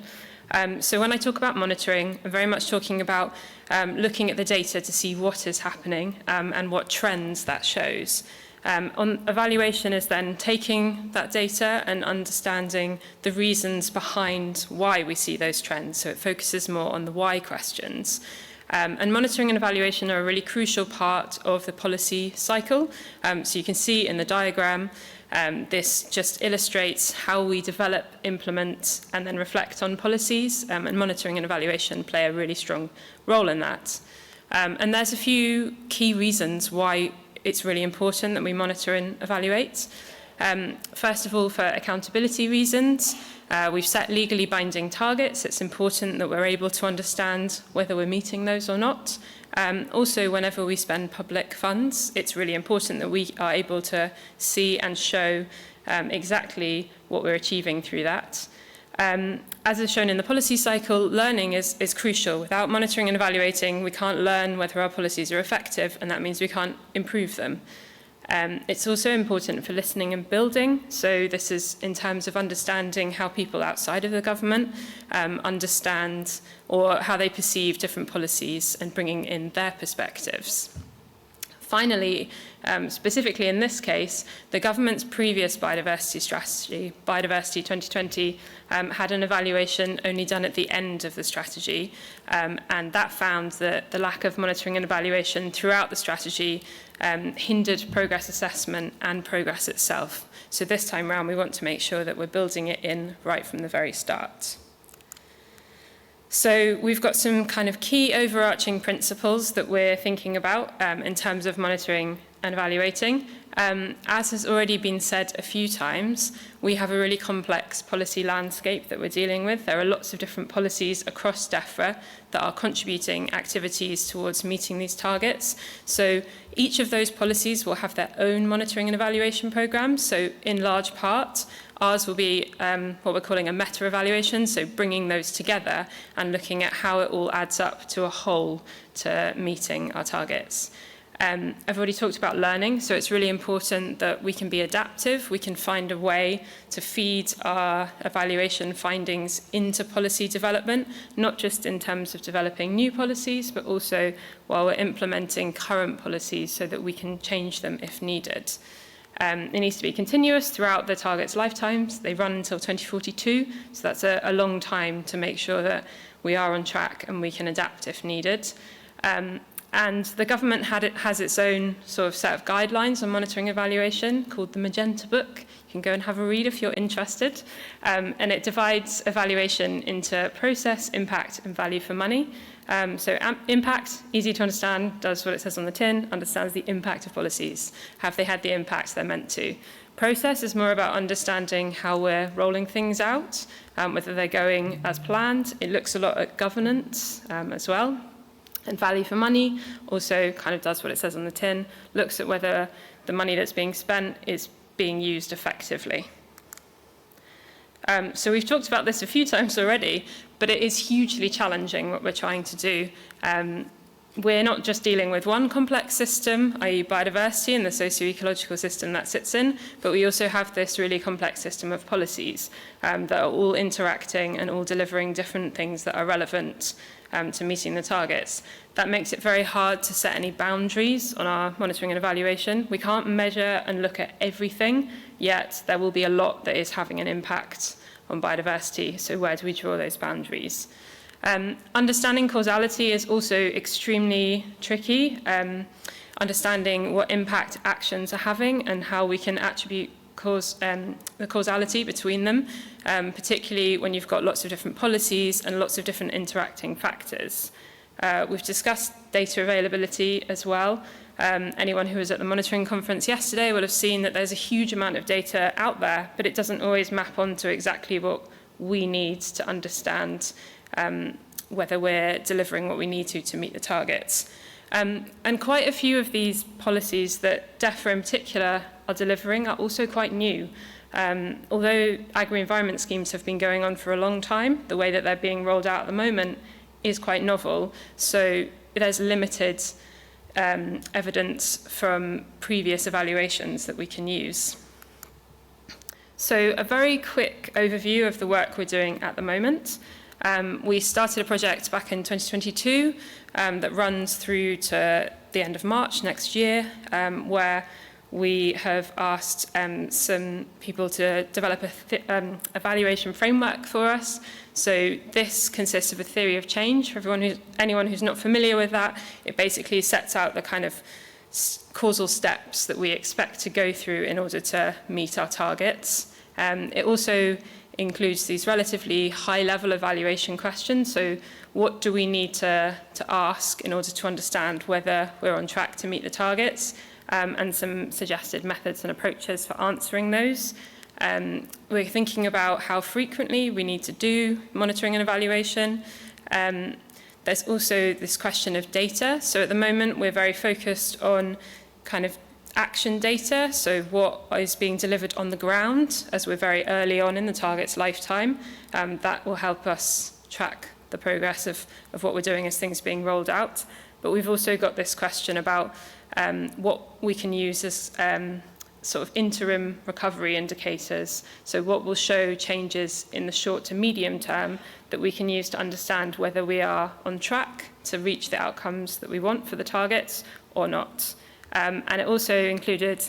Speaker 2: So when I talk about monitoring, I'm very much talking about looking at the data to see what is happening and what trends that shows. On evaluation is then taking that data and understanding the reasons behind why we see those trends. So it focuses more on the why questions. And monitoring and evaluation are a really crucial part of the policy cycle. So you can see in the diagram, this just illustrates how we develop, implement, and then reflect on policies. And monitoring and evaluation play a really strong role in that. And there's a few key reasons why it's really important that we monitor and evaluate. First of all, for accountability reasons, we've set legally binding targets. It's important that we're able to understand whether we're meeting those or not. Also, whenever we spend public funds, it's really important that we are able to see and show exactly what we're achieving through that. As is shown in the policy cycle, learning is crucial. Without monitoring and evaluating, we can't learn whether our policies are effective, and that means we can't improve them. It's also important for listening and building. So this is in terms of understanding how people outside of the government understand or how they perceive different policies and bringing in their perspectives. Finally, specifically in this case, the government's previous biodiversity strategy, Biodiversity 2020, had an evaluation only done at the end of the strategy, and that found that the lack of monitoring and evaluation throughout the strategy hindered progress assessment and progress itself. So this time round, we want to make sure that we're building it in right from the very start. So we've got some kind of key overarching principles that we're thinking about in terms of monitoring and evaluating. As has already been said a few times, we have a really complex policy landscape that we're dealing with. There are lots of different policies across Defra that are contributing activities towards meeting these targets. So each of those policies will have their own monitoring and evaluation programs. So in large part, ours will be what we're calling a meta-evaluation, so bringing those together and looking at how it all adds up to a whole to meeting our targets. I've already talked about learning, so it's really important that we can be adaptive. We can find a way to feed our evaluation findings into policy development, not just in terms of developing new policies, but also while we're implementing current policies so that we can change them if needed. It needs to be continuous throughout the target's lifetimes. They run until 2042, so that's a long time to make sure that we are on track and we can adapt if needed. And the government has its own sort of set of guidelines on monitoring evaluation called the Magenta Book. You can go and have a read if you're interested. And it divides evaluation into process, impact, and value for money. So impact, easy to understand, does what it says on the tin, understands the impact of policies. Have they had the impact they're meant to? Process is more about understanding how we're rolling things out, whether they're going as planned. It looks a lot at governance as well. And value for money also kind of does what it says on the tin, looks at whether the money that's being spent is being used effectively. So we've talked about this a few times already, but it is hugely challenging what we're trying to do. We're not just dealing with one complex system, i.e. biodiversity and the socio-ecological system that sits in, but we also have this really complex system of policies that are all interacting and all delivering different things that are relevant to meeting the targets. That makes it very hard to set any boundaries on our monitoring and evaluation. We can't measure and look at everything, yet there will be a lot that is having an impact on biodiversity. So where do we draw those boundaries? Understanding causality is also extremely tricky. Understanding what impact actions are having and how we can attribute the causality between them, particularly when you've got lots of different policies and lots of different interacting factors. We've discussed data availability as well. Anyone who was at the monitoring conference yesterday will have seen that there's a huge amount of data out there, but it doesn't always map onto exactly what we need to understand whether we're delivering what we need to meet the targets. And quite a few of these policies that Defra in particular are delivering are also quite new. Although agri-environment schemes have been going on for a long time, the way that they're being rolled out at the moment is quite novel. So there's limited evidence from previous evaluations that we can use. So a very quick overview of the work we're doing at the moment. We started a project back in 2022 that runs through to the end of March next year, where we have asked some people to develop a evaluation framework for us. So this consists of a theory of change. For anyone who's not familiar with that, it basically sets out the kind of causal steps that we expect to go through in order to meet our targets. It also includes these relatively high-level evaluation questions. So what do we need to ask in order to understand whether we're on track to meet the targets? And some suggested methods and approaches for answering those. We're thinking about how frequently we need to do monitoring and evaluation. There's also this question of data. So at the moment, we're very focused on kind of action data, so what is being delivered on the ground, as we're very early on in the target's lifetime. That will help us track the progress of what we're doing as things are being rolled out. But we've also got this question about what we can use as sort of interim recovery indicators. So what will show changes in the short to medium term that we can use to understand whether we are on track to reach the outcomes that we want for the targets or not. And it also included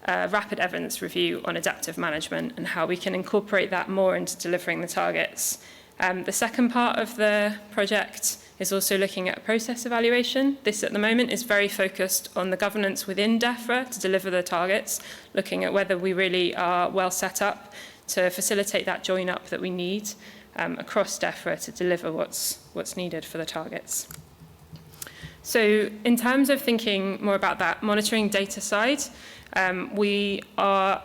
Speaker 2: a rapid evidence review on adaptive management and how we can incorporate that more into delivering the targets. The second part of the project is also looking at process evaluation. This at the moment is very focused on the governance within Defra to deliver the targets, looking at whether we really are well set up to facilitate that join up that we need across Defra to deliver what's needed for the targets. So in terms of thinking more about that monitoring data side, we are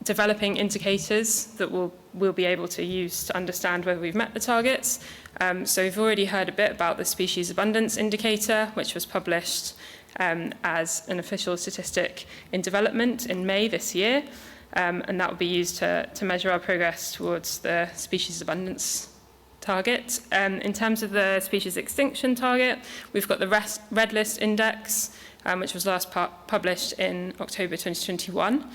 Speaker 2: developing indicators that we'll be able to use to understand whether we've met the targets. So we've already heard a bit about the species abundance indicator, which was published as an official statistic in development in May this year. And that will be used to measure our progress towards the species abundance target. In terms of the species extinction target, we've got the red list index, which was last published in October 2021.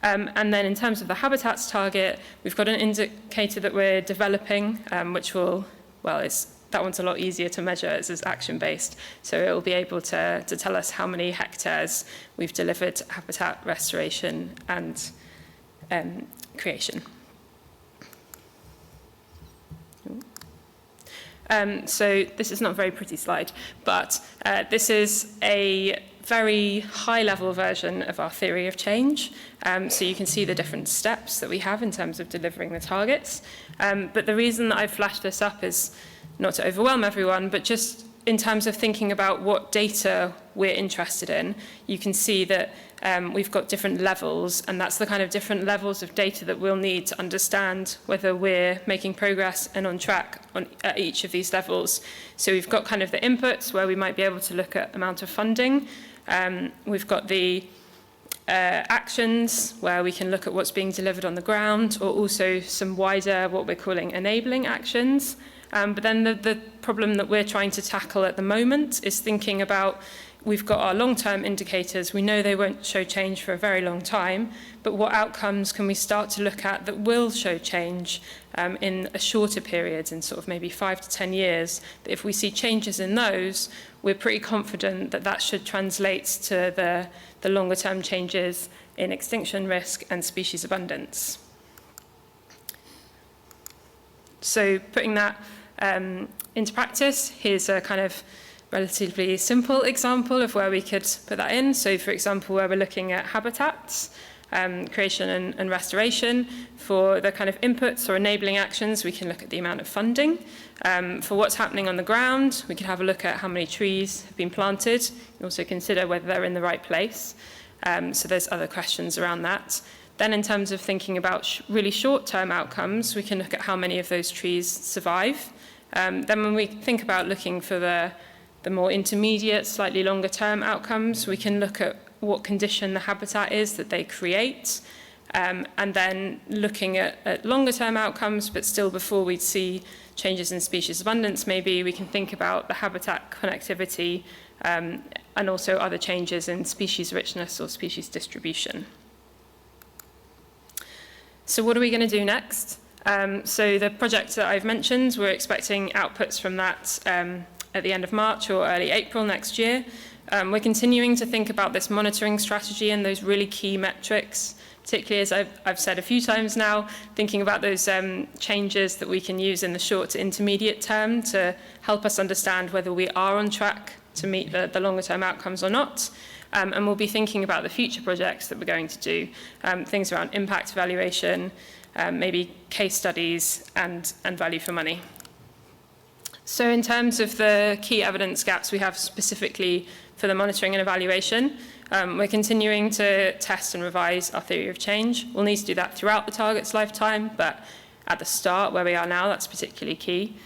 Speaker 2: And then in terms of the habitats target, we've got an indicator that we're developing, which will, that one's a lot easier to measure as is action-based. So it will be able to tell us how many hectares we've delivered habitat restoration and creation. So this is not a very pretty slide, but this is a very high-level version of our theory of change. So you can see the different steps that we have in terms of delivering the targets. But the reason that I've flashed this up is not to overwhelm everyone, but just in terms of thinking about what data we're interested in, you can see that we've got different levels, and that's the kind of different levels of data that we'll need to understand whether we're making progress and on track at each of these levels. So we've got kind of the inputs where we might be able to look at amount of funding. We've got the actions where we can look at what's being delivered on the ground, or also some wider, what we're calling enabling actions. But then the problem that we're trying to tackle at the moment is thinking about, we've got our long-term indicators. We know they won't show change for a very long time, but what outcomes can we start to look at that will show change in a shorter period, in sort of maybe 5 to 10 years? That if we see changes in those, we're pretty confident that that should translate to the longer-term changes in extinction risk and species abundance. So putting that into practice, here's a kind of relatively simple example of where we could put that in. So for example, where we're looking at habitats, creation and restoration. For the kind of inputs or enabling actions, we can look at the amount of funding. For what's happening on the ground, we can have a look at how many trees have been planted. We also consider whether they're in the right place. So there's other questions around that. Then in terms of thinking about really short-term outcomes, we can look at how many of those trees survive. Then when we think about looking for the more intermediate, slightly longer-term outcomes, we can look at what condition the habitat is that they create, and then looking at longer-term outcomes, but still before we'd see changes in species abundance, maybe we can think about the habitat connectivity and also other changes in species richness or species distribution. So what are we going to do next? So the project that I've mentioned, we're expecting outputs from that at the end of March or early April next year. We're continuing to think about this monitoring strategy and those really key metrics, particularly as I've said a few times now, thinking about those changes that we can use in the short to intermediate term to help us understand whether we are on track to meet the longer term outcomes or not. And we'll be thinking about the future projects that we're going to do, things around impact evaluation, maybe case studies and value for money. So in terms of the key evidence gaps we have specifically for the monitoring and evaluation, we're continuing to test and revise our theory of change. We'll need to do that throughout the target's lifetime, but at the start, where we are now, that's particularly key.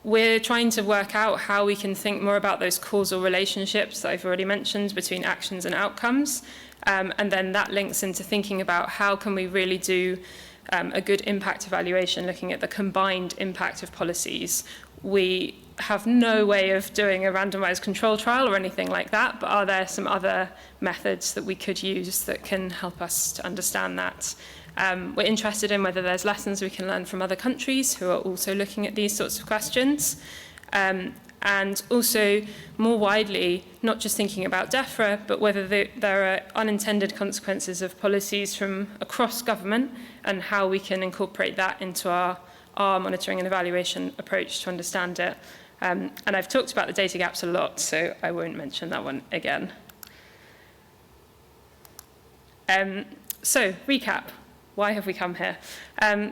Speaker 2: We're trying to work out how we can think more about those causal relationships that I've already mentioned between actions and outcomes. And then that links into thinking about how can we really do a good impact evaluation, looking at the combined impact of policies. We have no way of doing a randomized control trial or anything like that, but are there some other methods that we could use that can help us to understand that? We're interested in whether there's lessons we can learn from other countries who are also looking at these sorts of questions. And also, more widely, not just thinking about Defra, but whether there are unintended consequences of policies from across government and how we can incorporate that into our monitoring and evaluation approach to understand it. And I've talked about the data gaps a lot, so I won't mention that one again. So, recap. Why have we come here?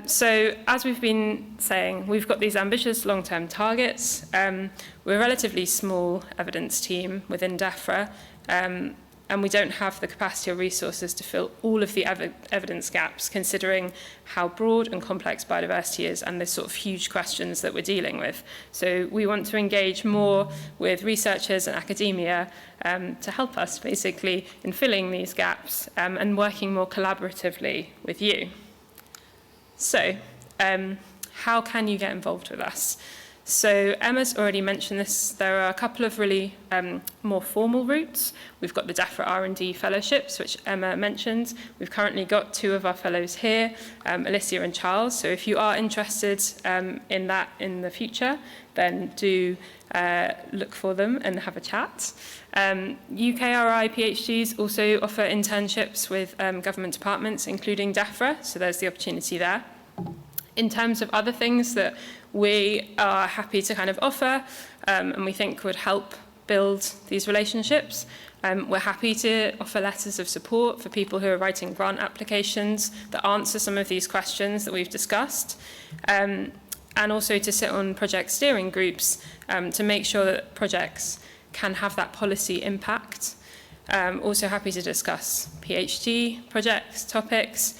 Speaker 2: So, as we've been saying, we've got these ambitious long-term targets. We're a relatively small evidence team within Defra, and we don't have the capacity or resources to fill all of the evidence gaps, considering how broad and complex biodiversity is and the sort of huge questions that we're dealing with. So we want to engage more with researchers and academia to help us, basically, in filling these gaps and working more collaboratively with you. So, how can you get involved with us? So Emma's already mentioned this. There are a couple of really more formal routes. We've got the Defra R&D fellowships, which Emma mentioned. We've currently got 2 of our fellows here, Alicia and Charles. So if you are interested in that in the future, then do look for them and have a chat. UKRI PhDs also offer internships with government departments, including Defra, so there's the opportunity there. In terms of other things that we are happy to kind of offer and we think would help build these relationships, we're happy to offer letters of support for people who are writing grant applications that answer some of these questions that we've discussed, and also to sit on project steering groups to make sure that projects can have that policy impact. Also happy to discuss PhD projects, topics.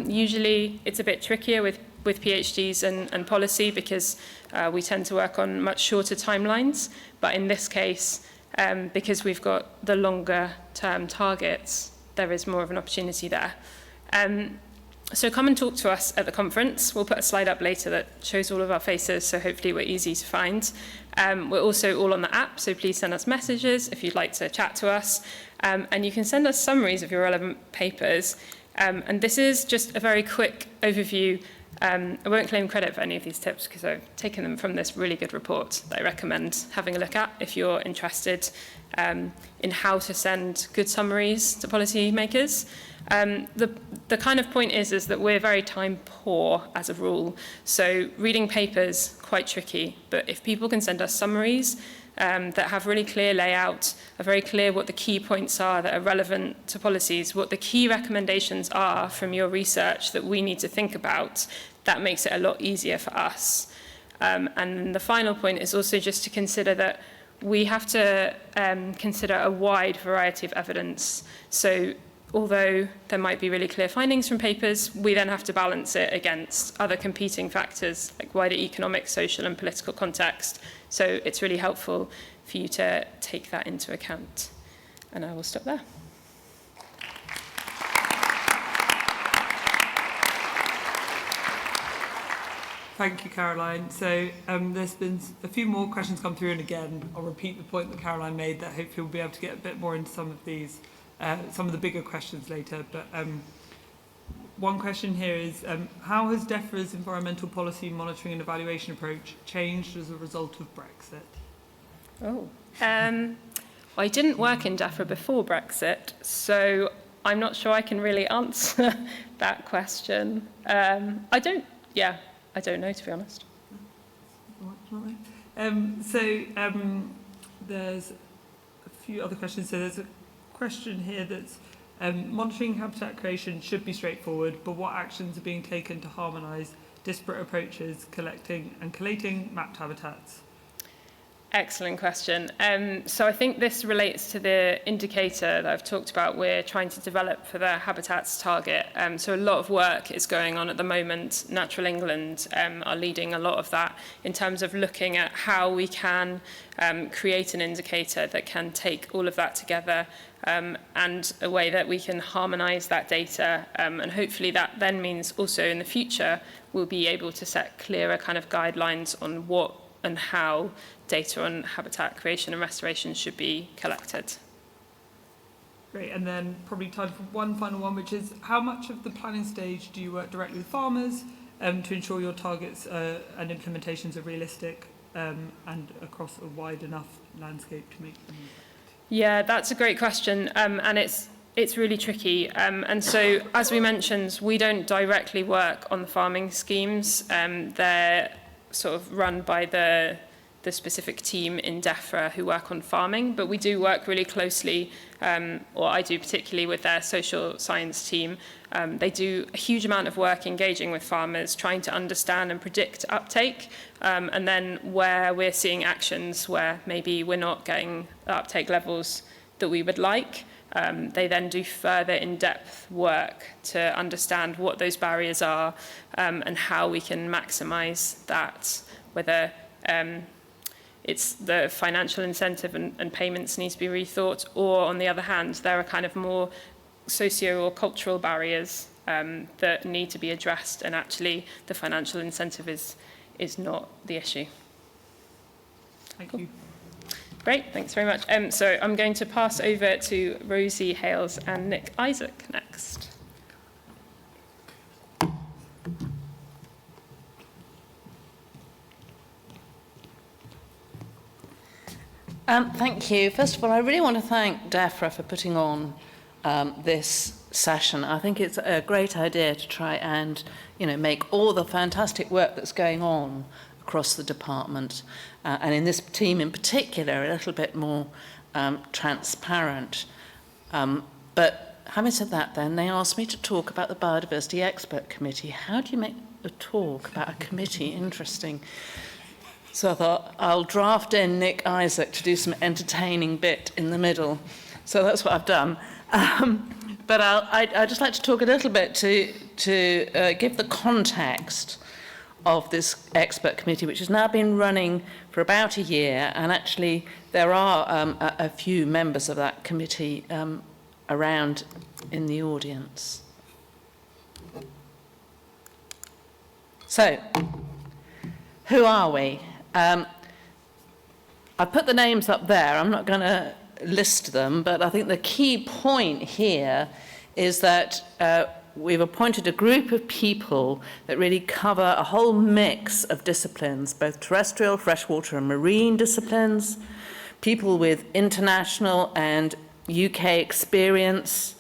Speaker 2: Usually it's a bit trickier with PhDs and policy because we tend to work on much shorter timelines. But in this case, because we've got the longer term targets, there is more of an opportunity there. So come and talk to us at the conference. We'll put a slide up later that shows all of our faces, so hopefully we're easy to find. We're also all on the app, so please send us messages if you'd like to chat to us. And you can send us summaries of your relevant papers. And this is just a very quick overview. I won't claim credit for any of these tips because I've taken them from this really good report that I recommend having a look at if you're interested in how to send good summaries to policymakers. The kind of point is that we're very time poor as a rule, so reading papers quite tricky, but if people can send us summaries, that have really clear layout, are very clear what the key points are that are relevant to policies, what the key recommendations are from your research that we need to think about, that makes it a lot easier for us. And the final point is also just to consider that we have to consider a wide variety of evidence. So although there might be really clear findings from papers, we then have to balance it against other competing factors like wider economic, social and political context. So it's really helpful for you to take that into account. And I will stop there.
Speaker 1: Thank you, Caroline. So there's been a few more questions come through, and again, I'll repeat the point that Caroline made, that hopefully we'll be able to get a bit more into some of these, some of the bigger questions later. But one question here is, how has Defra's environmental policy monitoring and evaluation approach changed as a result of Brexit?
Speaker 2: I didn't work in Defra before Brexit, so I'm not sure I can really answer that question. I don't know, to be honest.
Speaker 1: There's a few other questions. So there's a question here that's monitoring habitat creation should be straightforward, but what actions are being taken to harmonise disparate approaches collecting and collating mapped habitats?
Speaker 2: Excellent question. So I think this relates to the indicator that I've talked about we're trying to develop for the habitats target. So a lot of work is going on at the moment. Natural England are leading a lot of that in terms of looking at how we can create an indicator that can take all of that together and a way that we can harmonise that data. And hopefully that then means also in the future we'll be able to set clearer kind of guidelines on what and how data on habitat creation and restoration should be collected.
Speaker 1: Great, and then probably time for one final one, which is how much of the planning stage do you work directly with farmers to ensure your targets and implementations are realistic and across a wide enough landscape to make them impact?
Speaker 2: Yeah, that's a great question, and it's really tricky. And so, as we mentioned, we don't directly work on the farming schemes. They're sort of run by the specific team in Defra who work on farming, but we do work really closely, or I do particularly, with their social science team. They do a huge amount of work engaging with farmers, trying to understand and predict uptake, and then where we're seeing actions where maybe we're not getting the uptake levels that we would like, they then do further in-depth work to understand what those barriers are and how we can maximise that, whether it's the financial incentive and payments need to be rethought, or on the other hand, there are kind of more socio or cultural barriers that need to be addressed, and actually the financial incentive is not the issue.
Speaker 1: Thank you.
Speaker 2: Great, thanks very much. So I'm going to pass over to Rosie Hales and Nick Isaac next.
Speaker 5: Thank you. First of all, I really want to thank Defra for putting on this session. I think it's a great idea to try and, make all the fantastic work that's going on across the department, and in this team in particular, a little bit more transparent. But having said that, then, they asked me to talk about the Biodiversity Expert Committee. How do you make a talk about a committee interesting? So I thought, I'll draft in Nick Isaac to do some entertaining bit in the middle. So that's what I've done. But I'd just like to talk a little bit to give the context of this expert committee, which has now been running for about a year, and actually there are a few members of that committee around in the audience. So, who are we? I put the names up there. I'm not going to list them, but I think the key point here is that we've appointed a group of people that really cover a whole mix of disciplines, both terrestrial, freshwater and marine disciplines, people with international and UK experience,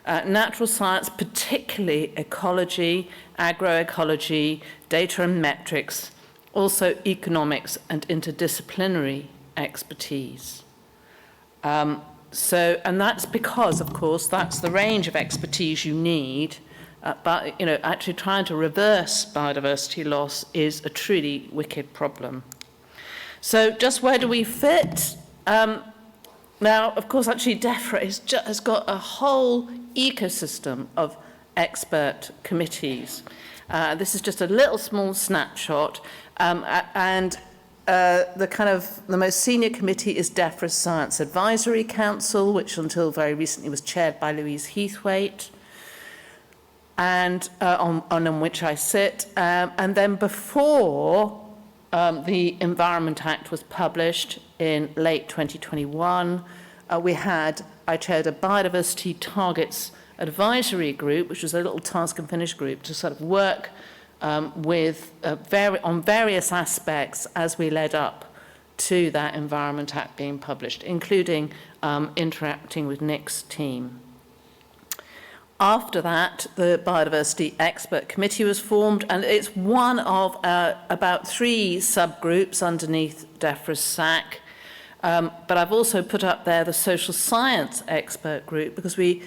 Speaker 5: natural science, particularly ecology, agroecology, data and metrics, also economics and interdisciplinary expertise. And that's because, of course, that's the range of expertise you need. But, actually trying to reverse biodiversity loss is a truly wicked problem. So just where do we fit? Now, of course, actually, Defra has got a whole ecosystem of expert committees. This is just a little small snapshot. The most senior committee is Defra's Science Advisory Council, which until very recently was chaired by Louise Heathwaite, and on which I sit. And then before the Environment Act was published in late 2021, I chaired a biodiversity targets advisory group, which was a little task and finish group to sort of work on various aspects as we led up to that Environment Act being published, including interacting with Nick's team. After that, the Biodiversity Expert Committee was formed, and it's one of about 3 subgroups underneath Defra's SAC. But I've also put up there the Social Science Expert Group, because we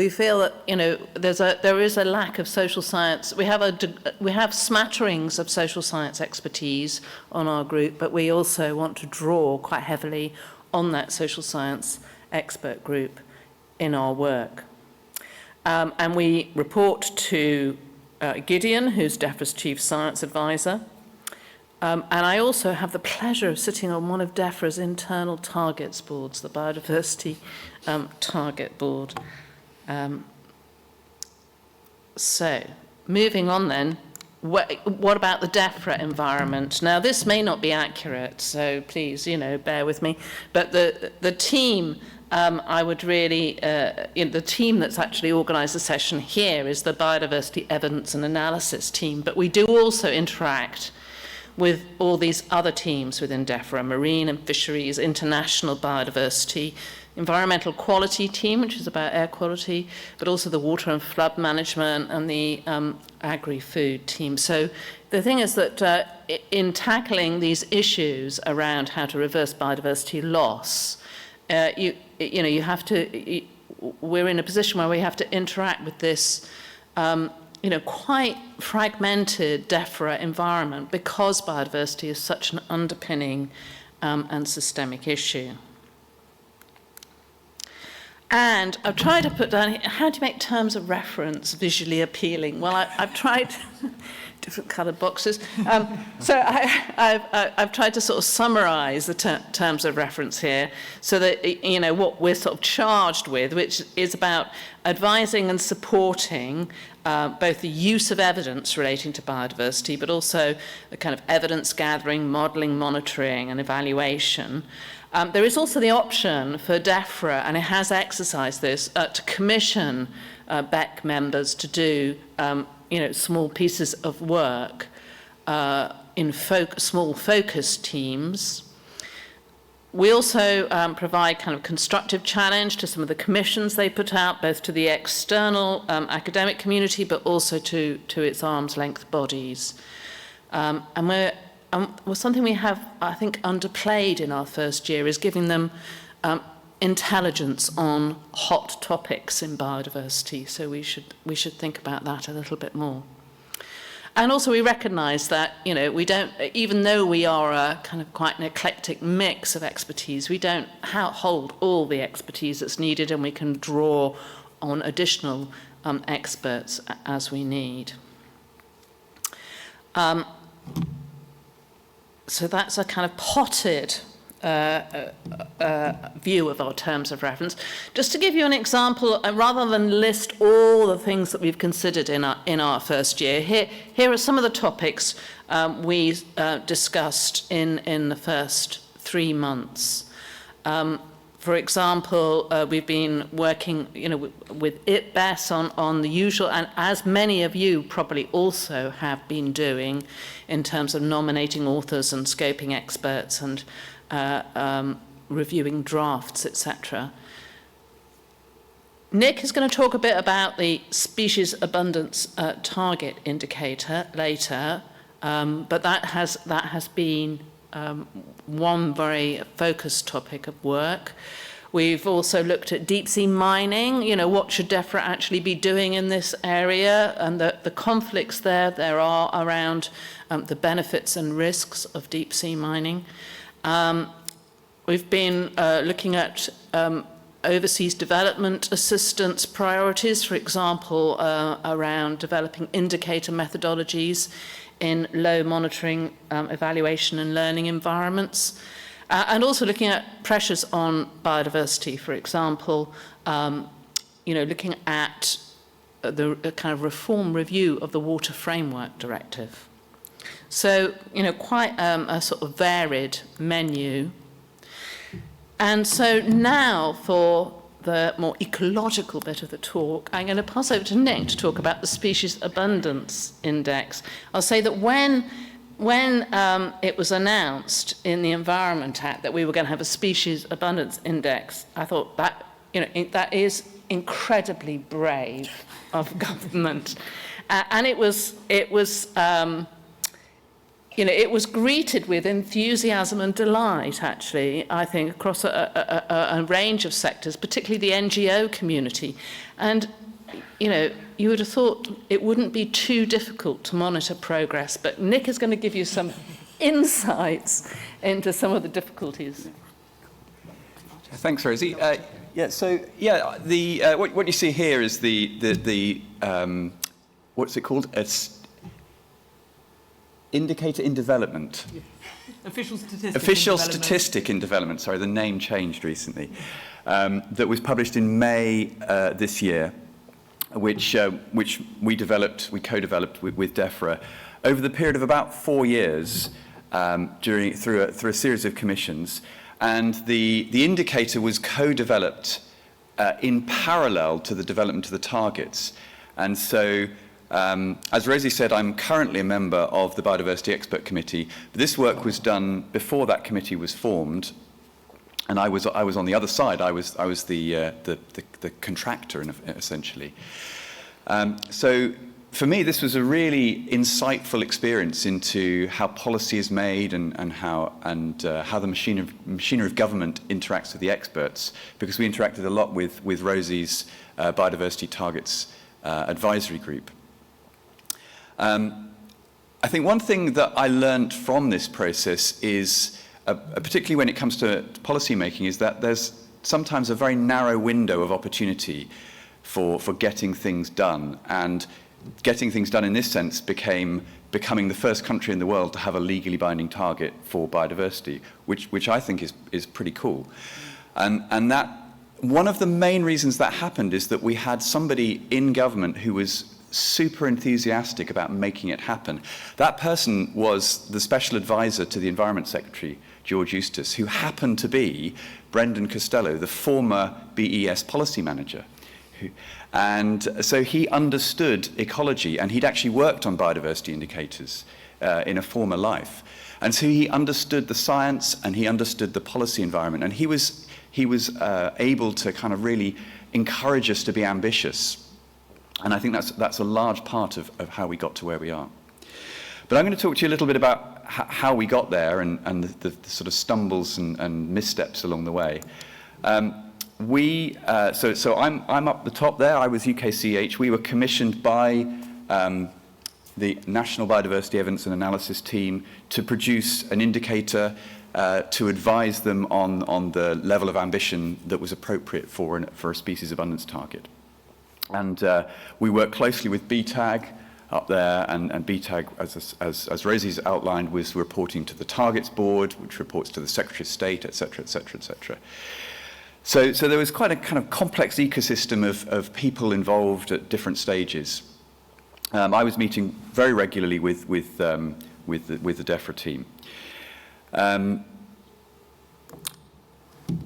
Speaker 5: feel that there is a lack of social science. We have smatterings of social science expertise on our group, but we also want to draw quite heavily on that social science expert group in our work. And we report to Gideon, who's Defra's Chief Science Advisor. And I also have the pleasure of sitting on one of Defra's internal targets boards, the Biodiversity Target Board. So, moving on then, what about the Defra environment? Now, this may not be accurate, so please, bear with me. But the team, I would really, the team that's actually organised the session here is the Biodiversity Evidence and Analysis team. But we do also interact with all these other teams within Defra, marine and fisheries, international biodiversity, environmental quality team, which is about air quality, but also the water and flood management and the agri-food team. So the thing is that in tackling these issues around how to reverse biodiversity loss, you have to, we're in a position where we have to interact with this quite fragmented Defra environment because biodiversity is such an underpinning and systemic issue. And I've tried to put down here, how do you make terms of reference visually appealing? Well, I've tried different coloured boxes. So I've tried to sort of summarise the terms of reference here so that, what we're sort of charged with, which is about advising and supporting both the use of evidence relating to biodiversity, but also the kind of evidence gathering, modelling, monitoring and evaluation. There is also the option for Defra, and it has exercised this, to commission BEC members to do small pieces of work in small focus teams. We also provide kind of constructive challenge to some of the commissions they put out, both to the external academic community, but also to its arm's length bodies. Something we have, I think, underplayed in our first year is giving them intelligence on hot topics in biodiversity. So we should think about that a little bit more. And also we recognise that, we don't, even though we are a kind of quite an eclectic mix of expertise, we don't hold all the expertise that's needed, and we can draw on additional experts as we need. So that's a kind of potted view of our terms of reference. Just to give you an example, rather than list all the things that we've considered in our first year, here are some of the topics we discussed in the first 3 months. For example, we've been working, with BES on the usual, and as many of you probably also have been doing, in terms of nominating authors and scoping experts and reviewing drafts, etc. Nick is going to talk a bit about the species abundance target indicator later, but that has been one very focused topic of work. We've also looked at deep sea mining. You know, what should Defra actually be doing in this area, and the conflicts there are around the benefits and risks of deep sea mining. We've been looking at overseas development assistance priorities, for example, around developing indicator methodologies in low monitoring, evaluation and learning environments. And also looking at pressures on biodiversity, for example, looking at the kind of reform review of the Water Framework Directive. So, quite a sort of varied menu. And so now for the more ecological bit of the talk, I'm going to pass over to Nick to talk about the Species Abundance Index. I'll say that when it was announced in the Environment Act that we were going to have a Species Abundance Index, I thought that, that is incredibly brave of government. And it was greeted with enthusiasm and delight, actually, I think, across a range of sectors, particularly the NGO community. And, you would have thought it wouldn't be too difficult to monitor progress, but Nick is going to give you some insights into some of the difficulties.
Speaker 6: Thanks, Rosie. What you see here is the what's it called? Indicator in development.
Speaker 1: Official statistic in development.
Speaker 6: Sorry, the name changed recently. That was published in May this year, which we co-developed with Defra over the period of about 4 years, through a series of commissions, and the indicator was co-developed in parallel to the development of the targets, and so. As Rosie said, I'm currently a member of the Biodiversity Expert Committee. But this work was done before that committee was formed, and I was on the other side. I was the contractor, essentially. So for me, this was a really insightful experience into how policy is made and how the machinery of government interacts with the experts, because we interacted a lot with Rosie's Biodiversity Targets Advisory Group. I think one thing that I learned from this process is, particularly when it comes to policy making, is that there's sometimes a very narrow window of opportunity for getting things done. And getting things done in this sense becoming the first country in the world to have a legally binding target for biodiversity, which I think is pretty cool. And that one of the main reasons that happened is that we had somebody in government who was super enthusiastic about making it happen. That person was the special advisor to the Environment Secretary, George Eustace, who happened to be Brendan Costello, the former BES policy manager. And so he understood ecology, and he'd actually worked on biodiversity indicators in a former life. And so he understood the science and he understood the policy environment, and he was able to kind of really encourage us to be ambitious. And I think that's a large part of how we got to where we are. But I'm going to talk to you a little bit about how we got there and the sort of stumbles and missteps along the way. So I'm up the top there. I was UKCH. We were commissioned by the National Biodiversity Evidence and Analysis team to produce an indicator to advise them on the level of ambition that was appropriate for a species abundance target. And we work closely with BTAG up there, and BTAG, as Rosie's outlined, was reporting to the Targets Board, which reports to the Secretary of State, et cetera, et cetera, et cetera. So there was quite a kind of complex ecosystem of people involved at different stages. I was meeting very regularly with the Defra team.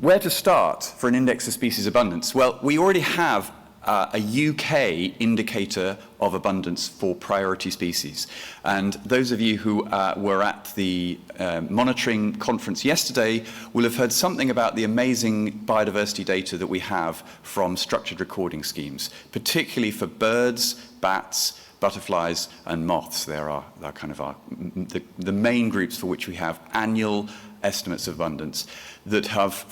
Speaker 6: Where to start for an index of species abundance? Well, we already have a UK indicator of abundance for priority species. And those of you who were at the monitoring conference yesterday will have heard something about the amazing biodiversity data that we have from structured recording schemes, particularly for birds, bats, butterflies and moths. They're the main groups for which we have annual estimates of abundance that have,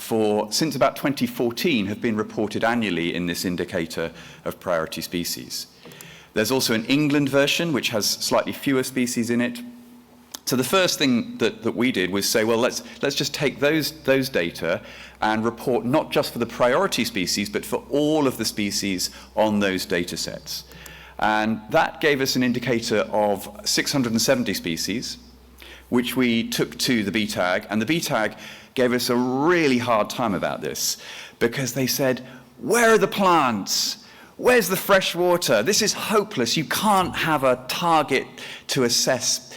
Speaker 6: since about 2014, have been reported annually in this indicator of priority species. There's also an England version, which has slightly fewer species in it. So the first thing that we did was say, well, let's just take those data and report not just for the priority species, but for all of the species on those data sets. And that gave us an indicator of 670 species, which we took to the BTAG, and the BTAG gave us a really hard time about this, because they said, where are the plants? Where's the fresh water? This is hopeless. You can't have a target to assess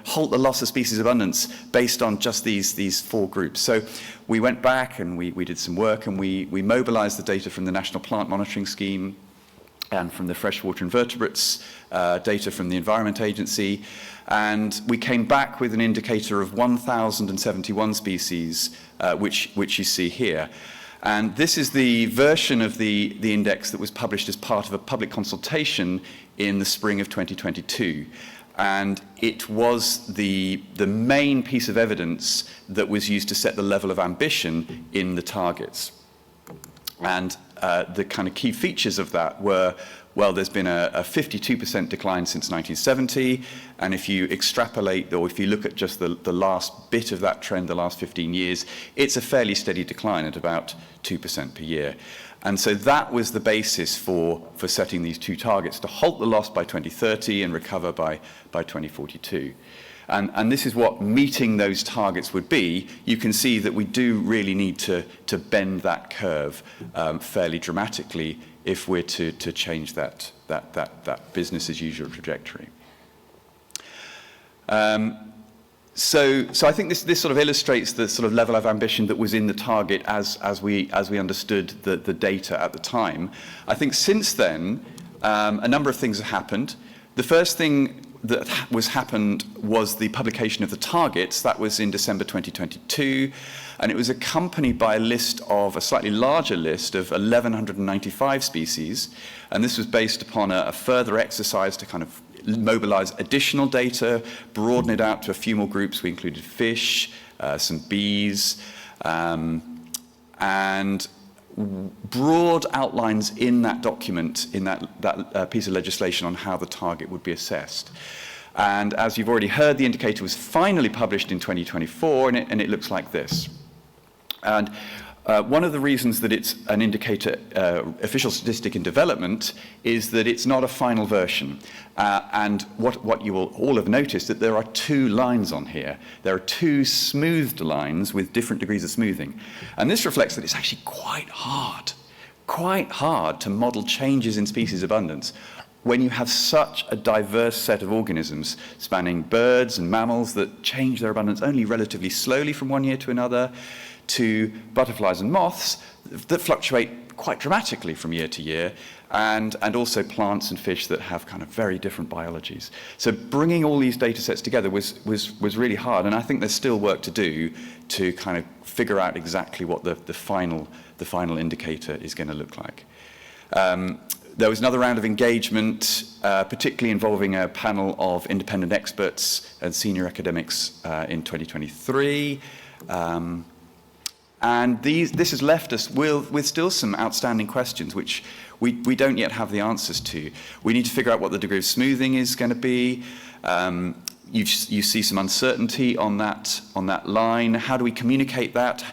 Speaker 6: halt the loss of species abundance based on just these four groups. So we went back and we did some work, and we mobilized the data from the National Plant Monitoring Scheme and from the freshwater invertebrates, data from the Environment Agency, and we came back with an indicator of 1,071 species, which you see here. And this is the version of the index that was published as part of a public consultation in the spring of 2022. And it was the main piece of evidence that was used to set the level of ambition in the targets. And the kind of key features of that were, well, there's been a 52% decline since 1970, and if you extrapolate, or if you look at just the last bit of that trend, the last 15 years, it's a fairly steady decline at about 2% per year. And so that was the basis for setting these two targets, to halt the loss by 2030 and recover by 2042. And this is what meeting those targets would be. You can see that we do really need to bend that curve fairly dramatically if we're to change that business as usual trajectory. So I think this sort of illustrates the sort of level of ambition that was in the target as we understood the data at the time. I think since then, a number of things have happened. The first thing that happened was the publication of the targets. That was in December 2022, and it was accompanied by a slightly larger list of 1,195 species, and this was based upon a further exercise to kind of mobilize additional data, broaden it out to a few more groups. We included fish, some bees, and broad outlines in that document, in that piece of legislation, on how the target would be assessed. And as you've already heard, the indicator was finally published in 2024, and it looks like this. And one of the reasons that it's an indicator, official statistic in development, is that it's not a final version. And what you will all have noticed, that there are two lines on here. There are two smoothed lines with different degrees of smoothing. And this reflects that it's actually quite hard to model changes in species abundance when you have such a diverse set of organisms spanning birds and mammals that change their abundance only relatively slowly from one year to another, to butterflies and moths that fluctuate quite dramatically from year to year, and also plants and fish that have kind of very different biologies. So bringing all these data sets together was really hard, and I think there's still work to do to kind of figure out exactly what the final indicator is going to look like. There was another round of engagement, particularly involving a panel of independent experts and senior academics in 2023. And this has left us with still some outstanding questions, which we don't yet have the answers to. We need to figure out what the degree of smoothing is going to be. You see some uncertainty on that line. How do we communicate that?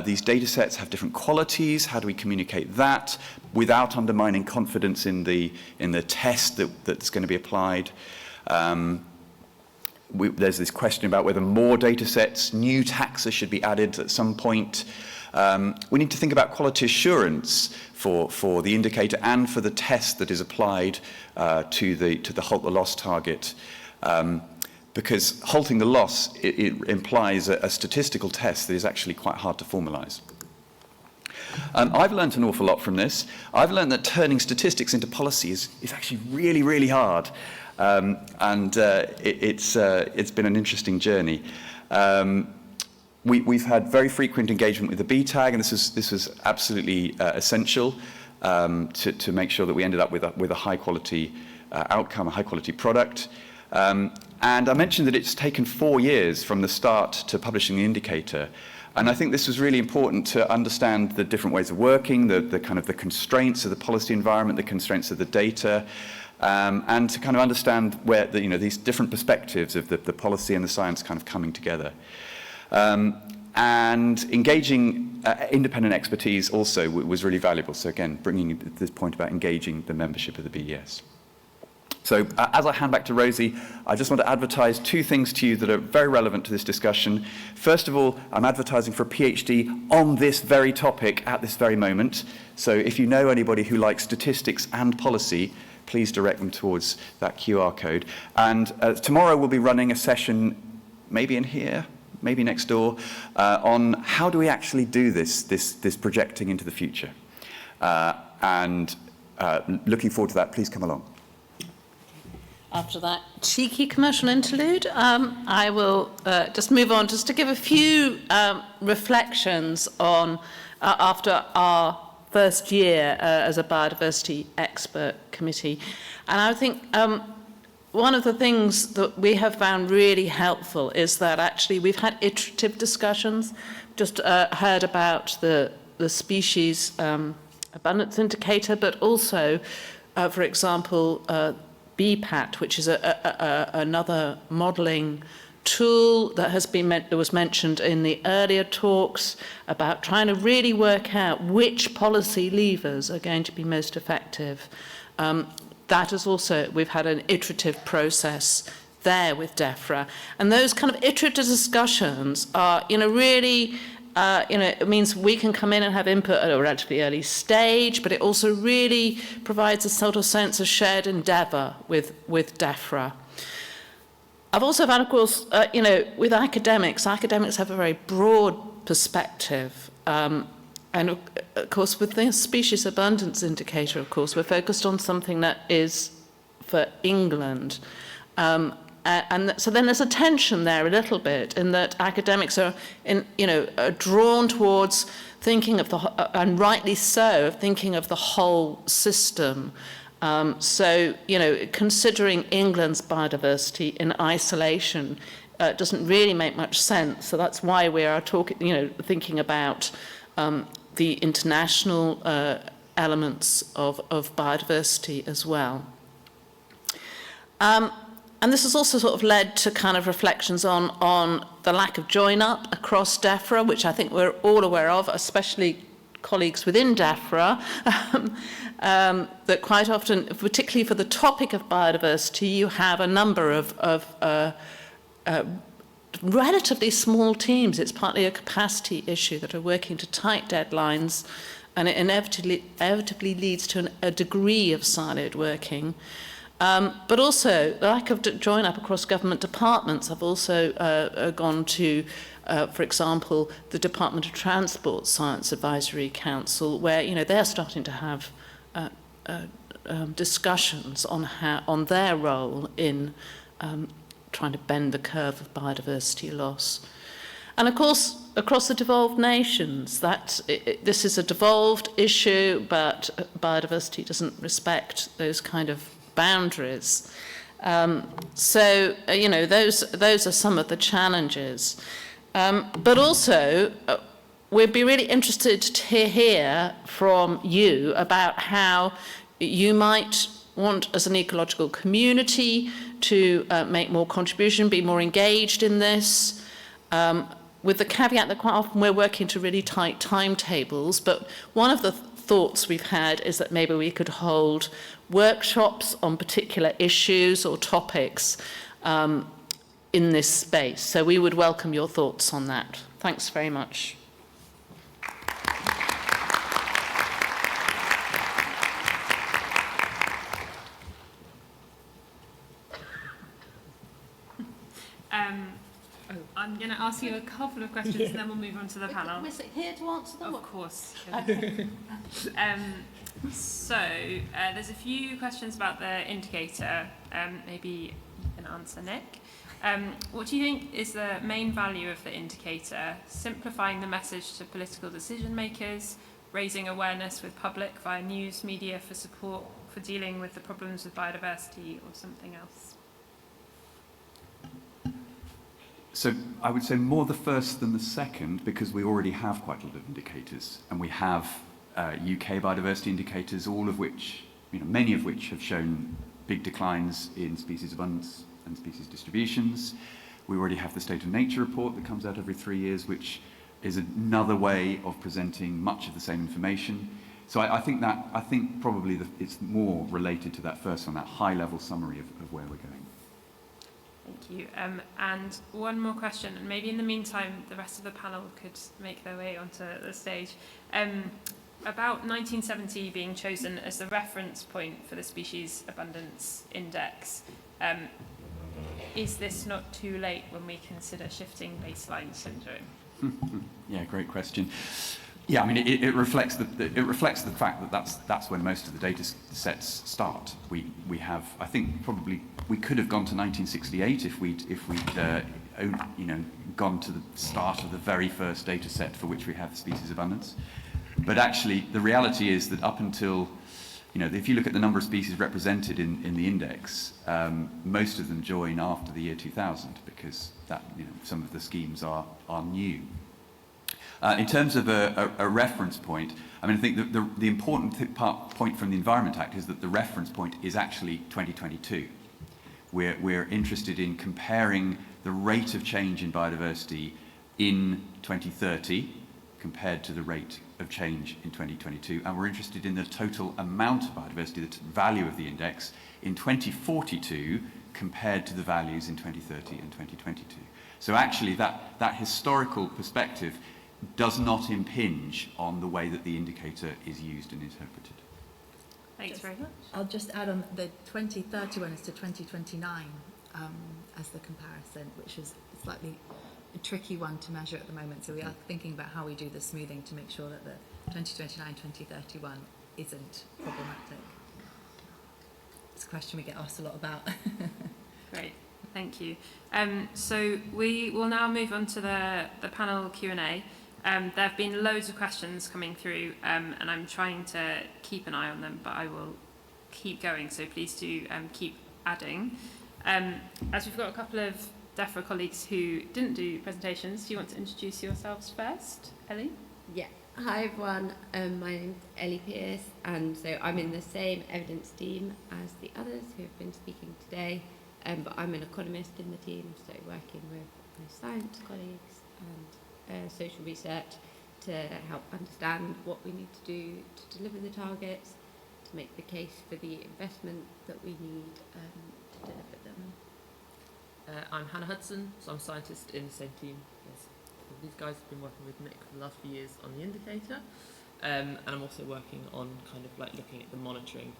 Speaker 6: These data sets have different qualities. How do we communicate that without undermining confidence in the test that's going to be applied? There's this question about whether more data sets, new taxa should be added at some point. We need to think about quality assurance for the indicator and for the test that is applied to the halt the loss target. Because halting the loss, it implies a statistical test that is actually quite hard to formalize. I've learned an awful lot from this. I've learned that turning statistics into policy is actually really, really hard. It's been an interesting journey. We've had very frequent engagement with the B tag, and this was absolutely essential to make sure that we ended up with a high quality outcome, a high quality product. And I mentioned that it's taken 4 years from the start to publishing the indicator. And I think this was really important to understand the different ways of working, the kind of the constraints of the policy environment, the constraints of the data, and to kind of understand where these different perspectives of the policy and the science kind of coming together. And engaging independent expertise also was really valuable. So again, bringing this point about engaging the membership of the BES. So as I hand back to Rosie, I just want to advertise 2 things to you that are very relevant to this discussion. First of all, I'm advertising for a PhD on this very topic at this very moment. So if you know anybody who likes statistics and policy, please direct them towards that QR code. And tomorrow we'll be running a session, maybe in here, maybe next door, on how do we actually do this projecting into the future. Looking forward to that. Please come along.
Speaker 5: After that cheeky commercial interlude, I will just move on just to give a few reflections on after our first year as a biodiversity expert committee. And I think one of the things that we have found really helpful is that actually we've had iterative discussions, just heard about the species abundance indicator, but also, for example, BPAT, which is another modelling tool that was mentioned in the earlier talks about trying to really work out which policy levers are going to be most effective. That is also, we've had an iterative process there with Defra. And those kind of iterative discussions are, really, it means we can come in and have input at a relatively early stage, but it also really provides a sort of sense of shared endeavour with Defra. I've also found, of course, with academics have a very broad perspective. And of course, with the species abundance indicator, of course, we're focused on something that is for England. And so then there's a tension there a little bit in that academics are, are drawn towards thinking of and rightly so, thinking of the whole system. So, considering England's biodiversity in isolation doesn't really make much sense. So that's why we are thinking about the international elements of biodiversity as well. And this has also sort of led to kind of reflections on the lack of join-up across Defra, which I think we're all aware of, especially colleagues within Defra, that quite often, particularly for the topic of biodiversity, you have a number of relatively small teams. It's partly a capacity issue that are working to tight deadlines, and it inevitably leads to a degree of siloed working. But also, the lack of join-up across government departments have also gone to, for example, the Department of Transport Science Advisory Council, where they're starting to have discussions on their role in trying to bend the curve of biodiversity loss. And of course, across the devolved nations, this is a devolved issue, but biodiversity doesn't respect those kind of boundaries. So, those are some of the challenges. But also, we'd be really interested to hear from you about how you might want, as an ecological community, to make more contribution, be more engaged in this, with the caveat that quite often we're working to really tight timetables. But one of the thoughts we've had is that maybe we could hold workshops on particular issues or topics in this space. So we would welcome your thoughts on that. Thanks very much.
Speaker 2: Oh, I'm going to ask you a couple of questions and then we'll move on to the panel.
Speaker 5: We're here to answer them.
Speaker 2: Of course.
Speaker 5: Okay.
Speaker 2: There's a few questions about the indicator. Maybe you can answer, Nick. What do you think is the main value of the indicator? Simplifying the message to political decision makers, raising awareness with public via news media for support for dealing with the problems with biodiversity, or something else?
Speaker 6: So I would say more the first than the second, because we already have quite a lot of indicators, and we have UK biodiversity indicators, all of which, many of which have shown big declines in species abundance and species distributions. We already have the State of Nature report that comes out every 3 years, which is another way of presenting much of the same information. So I think probably it's more related to that first one, that high-level summary of where we're going.
Speaker 2: Thank you. And one more question, and maybe in the meantime, the rest of the panel could make their way onto the stage. About 1970 being chosen as the reference point for the Species Abundance Index, is this not too late when we consider shifting baseline syndrome?
Speaker 6: Yeah, great question. Yeah, I mean, it reflects the fact that that's when most of the data sets start. We have, I think, probably we could have gone to 1968 if we'd gone to the start of the very first data set for which we have species abundance. But actually, the reality is that up until, if you look at the number of species represented in the index, most of them join after the year 2000 because that, some of the schemes are new. In terms of a reference point, I mean, I think the important point from the Environment Act is that the reference point is actually 2022. We're interested in comparing the rate of change in biodiversity in 2030 compared to the rate of change in 2022, and we're interested in the total amount of biodiversity, the value of the index, in 2042 compared to the values in 2030 and 2022. So actually that historical perspective does not impinge on the way that the indicator is used and interpreted.
Speaker 2: Thanks very much.
Speaker 3: I'll just add on the 2031 is to 2029 as the comparison, which is slightly a tricky one to measure at the moment. So we are thinking about how we do the smoothing to make sure that the 2029-2031 isn't problematic. It's a question we get asked a lot about.
Speaker 2: Great, thank you. So we will now move on to the panel Q&A. There have been loads of questions coming through, and I'm trying to keep an eye on them, but I will keep going, so please do keep adding. As we've got a couple of Defra colleagues who didn't do presentations, do you want to introduce yourselves first? Ellie?
Speaker 7: Yeah. Hi everyone, my name's Ellie Pierce, and so I'm in the same evidence team as the others who have been speaking today, but I'm an economist in the team, so working with my science colleagues and social research to help understand what we need to do to deliver the targets, to make the case for the investment that we need to deliver them.
Speaker 8: I'm Hannah Hudson, so I'm a scientist in the same team as these guys. Have been working with Nick for the last few years on the indicator, and I'm also working on kind of like looking at the monitoring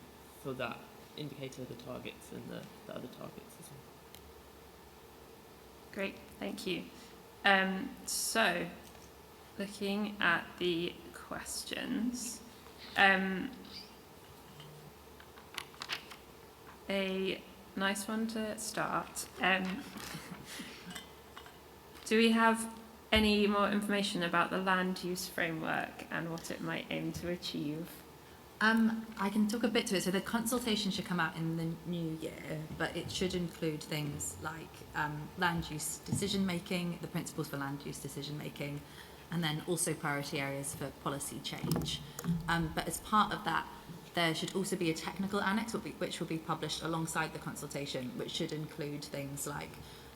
Speaker 8: for that indicator, the targets and the other targets as well.
Speaker 2: Great, thank you. So, looking at the questions, a nice one to start. Do we have any more information about the land use framework and what it might aim to achieve?
Speaker 3: I can talk a bit to it. So the consultation should come out in the new year, but it should include things like land use decision making, the principles for land use decision making, and then also priority areas for policy change. But as part of that, there should also be a technical annex which will be published alongside the consultation, which should include things like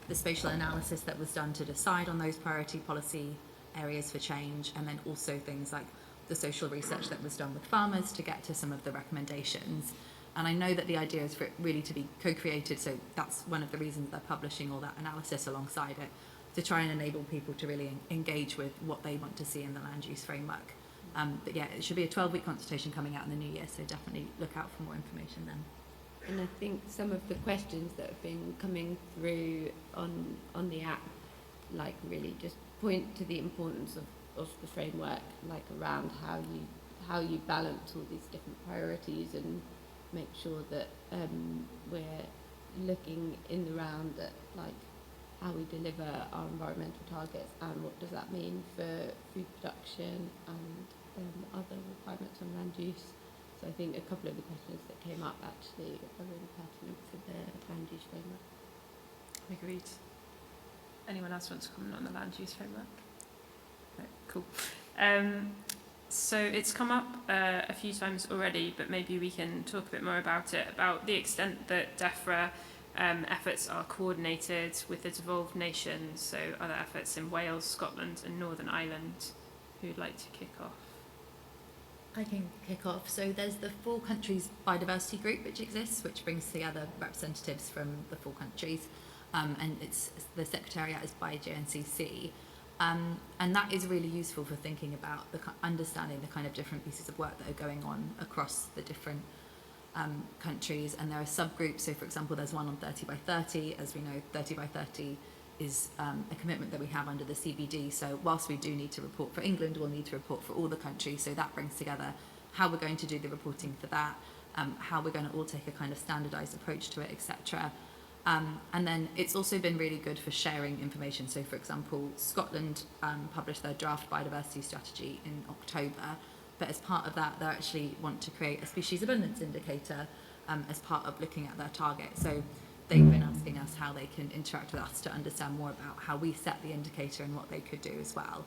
Speaker 3: the spatial analysis that was done to decide on those priority policy areas for change, and then also things like the social research that was done with farmers to get to some of the recommendations. And I know that the idea is for it really to be co-created, so that's one of the reasons they're publishing all that analysis alongside it, to try and enable people to really engage with what they want to see in the land use framework. But yeah, it should be a 12-week consultation coming out in the new year, so definitely look out for more information then.
Speaker 7: And I think some of the questions that have been coming through on the app like really just point to the importance of the framework, like around how you balance all these different priorities and make sure that we're looking in the round at like how we deliver our environmental targets and what does that mean for food production and other requirements on land use. So I think a couple of the questions that came up actually are really pertinent for the land use framework.
Speaker 2: Agreed. Anyone else want to comment on the land use framework? No, cool. So it's come up a few times already, but maybe we can talk a bit more about it, about the extent that Defra efforts are coordinated with the devolved nations, so other efforts in Wales, Scotland and Northern Ireland. Who'd like to kick off?
Speaker 9: I can kick off. So there's the 4 countries biodiversity group which exists, which brings together representatives from the 4 countries, and it's the secretariat is by JNCC. And that is really useful for thinking about understanding the kind of different pieces of work that are going on across the different countries. And there are subgroups. So, for example, there's one on 30 by 30. As we know, 30 by 30 is a commitment that we have under the CBD. So whilst we do need to report for England, we'll need to report for all the countries. So that brings together how we're going to do the reporting for that, how we're going to all take a kind of standardised approach to it, etc. And then it's also been really good for sharing information. So, for example, Scotland published their draft biodiversity strategy in October, but as part of that, they actually want to create a species abundance indicator as part of looking at their target. So they've been asking us how they can interact with us to understand more about how we set the indicator and what they could do as well.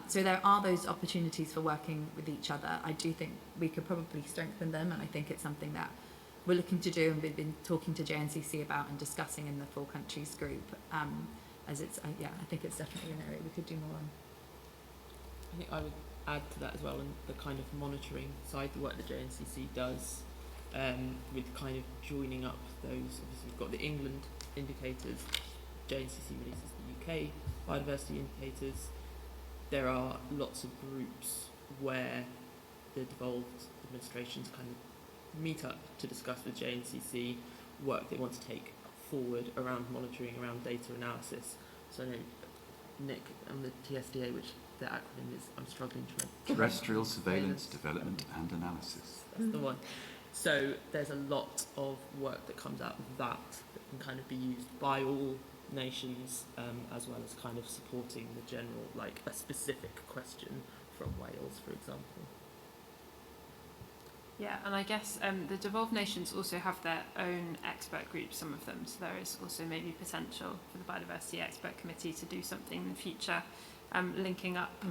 Speaker 9: So there are those opportunities for working with each other. I do think we could probably strengthen them, and I think it's something that we're looking to do and we've been talking to JNCC about and discussing in the 4 countries group, as it's, I think it's definitely an area we could do more on.
Speaker 8: I think I would add to that as well, and the kind of monitoring side, the work that JNCC does, with kind of joining up those. Obviously we've got the England indicators, JNCC releases the UK biodiversity indicators. There are lots of groups where the devolved administrations kind of meet up to discuss with JNCC work they want to take forward around monitoring, around data analysis. So I know Nick and the TSDA, which their acronym is, I'm struggling to remember.
Speaker 6: Terrestrial Surveillance, Development and Analysis.
Speaker 8: That's the one. So there's a lot of work that comes out of that can kind of be used by all nations, as well as kind of supporting the general, like a specific question from Wales, for example.
Speaker 2: Yeah, and I guess the devolved nations also have their own expert groups, some of them, so there is also maybe potential for the Biodiversity Expert Committee to do something in the future, linking up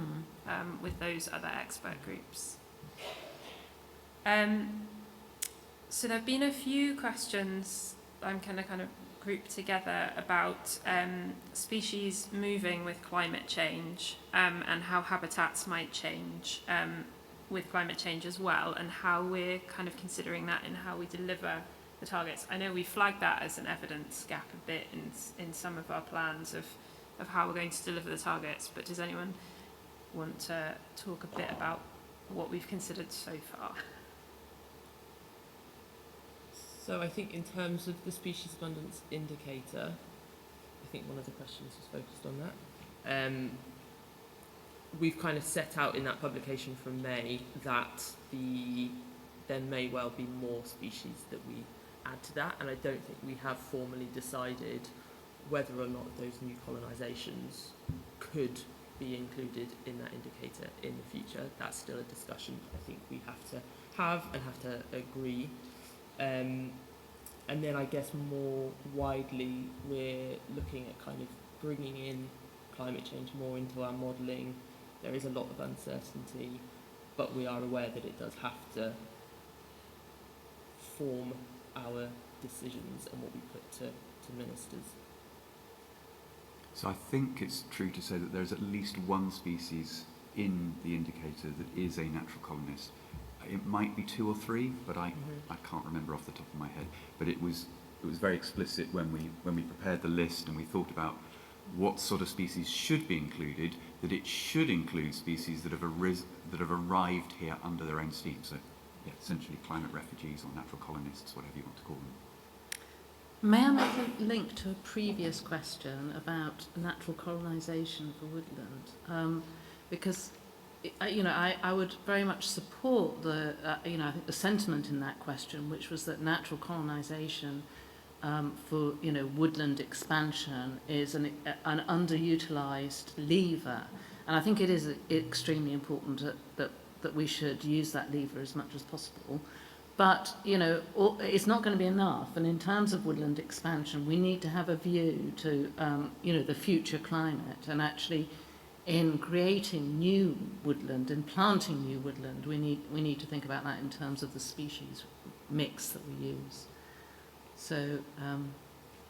Speaker 2: with those other expert groups. So there have been a few questions I'm kind of grouped together about species moving with climate change, and how habitats might change with climate change as well, and how we're kind of considering that in how we deliver the targets. I know we flagged that as an evidence gap a bit in some of our plans of how we're going to deliver the targets, but does anyone want to talk a bit about what we've considered so far?
Speaker 8: So I think in terms of the species abundance indicator, I think one of the questions was focused on that. We've kind of set out in that publication from May that there may well be more species that we add to that, and I don't think we have formally decided whether or not those new colonisations could be included in that indicator in the future. That's still a discussion I think we have to have and have to agree. And then I guess more widely we're looking at kind of bringing in climate change more into our modelling. There is a lot of uncertainty, but we are aware that it does have to form our decisions and what we put to ministers.
Speaker 6: So I think it's true to say that there's at least one species in the indicator that is a natural colonist. It might be 2 or 3, but I can't remember off the top of my head. But it was very explicit when we prepared the list and we thought about what sort of species should be included, that it should include species that have arrived here under their own steam. So, yeah, essentially climate refugees or natural colonists, whatever you want to call them.
Speaker 5: May I make a link to a previous question about natural colonisation for woodland? Because, I would very much support the, I think the sentiment in that question, which was that natural colonisation for, woodland expansion is an underutilised lever. And I think it is extremely important that we should use that lever as much as possible. But, it's not going to be enough. And in terms of woodland expansion, we need to have a view to, the future climate. And actually, in creating new woodland and planting new woodland, we need to think about that in terms of the species mix that we use. So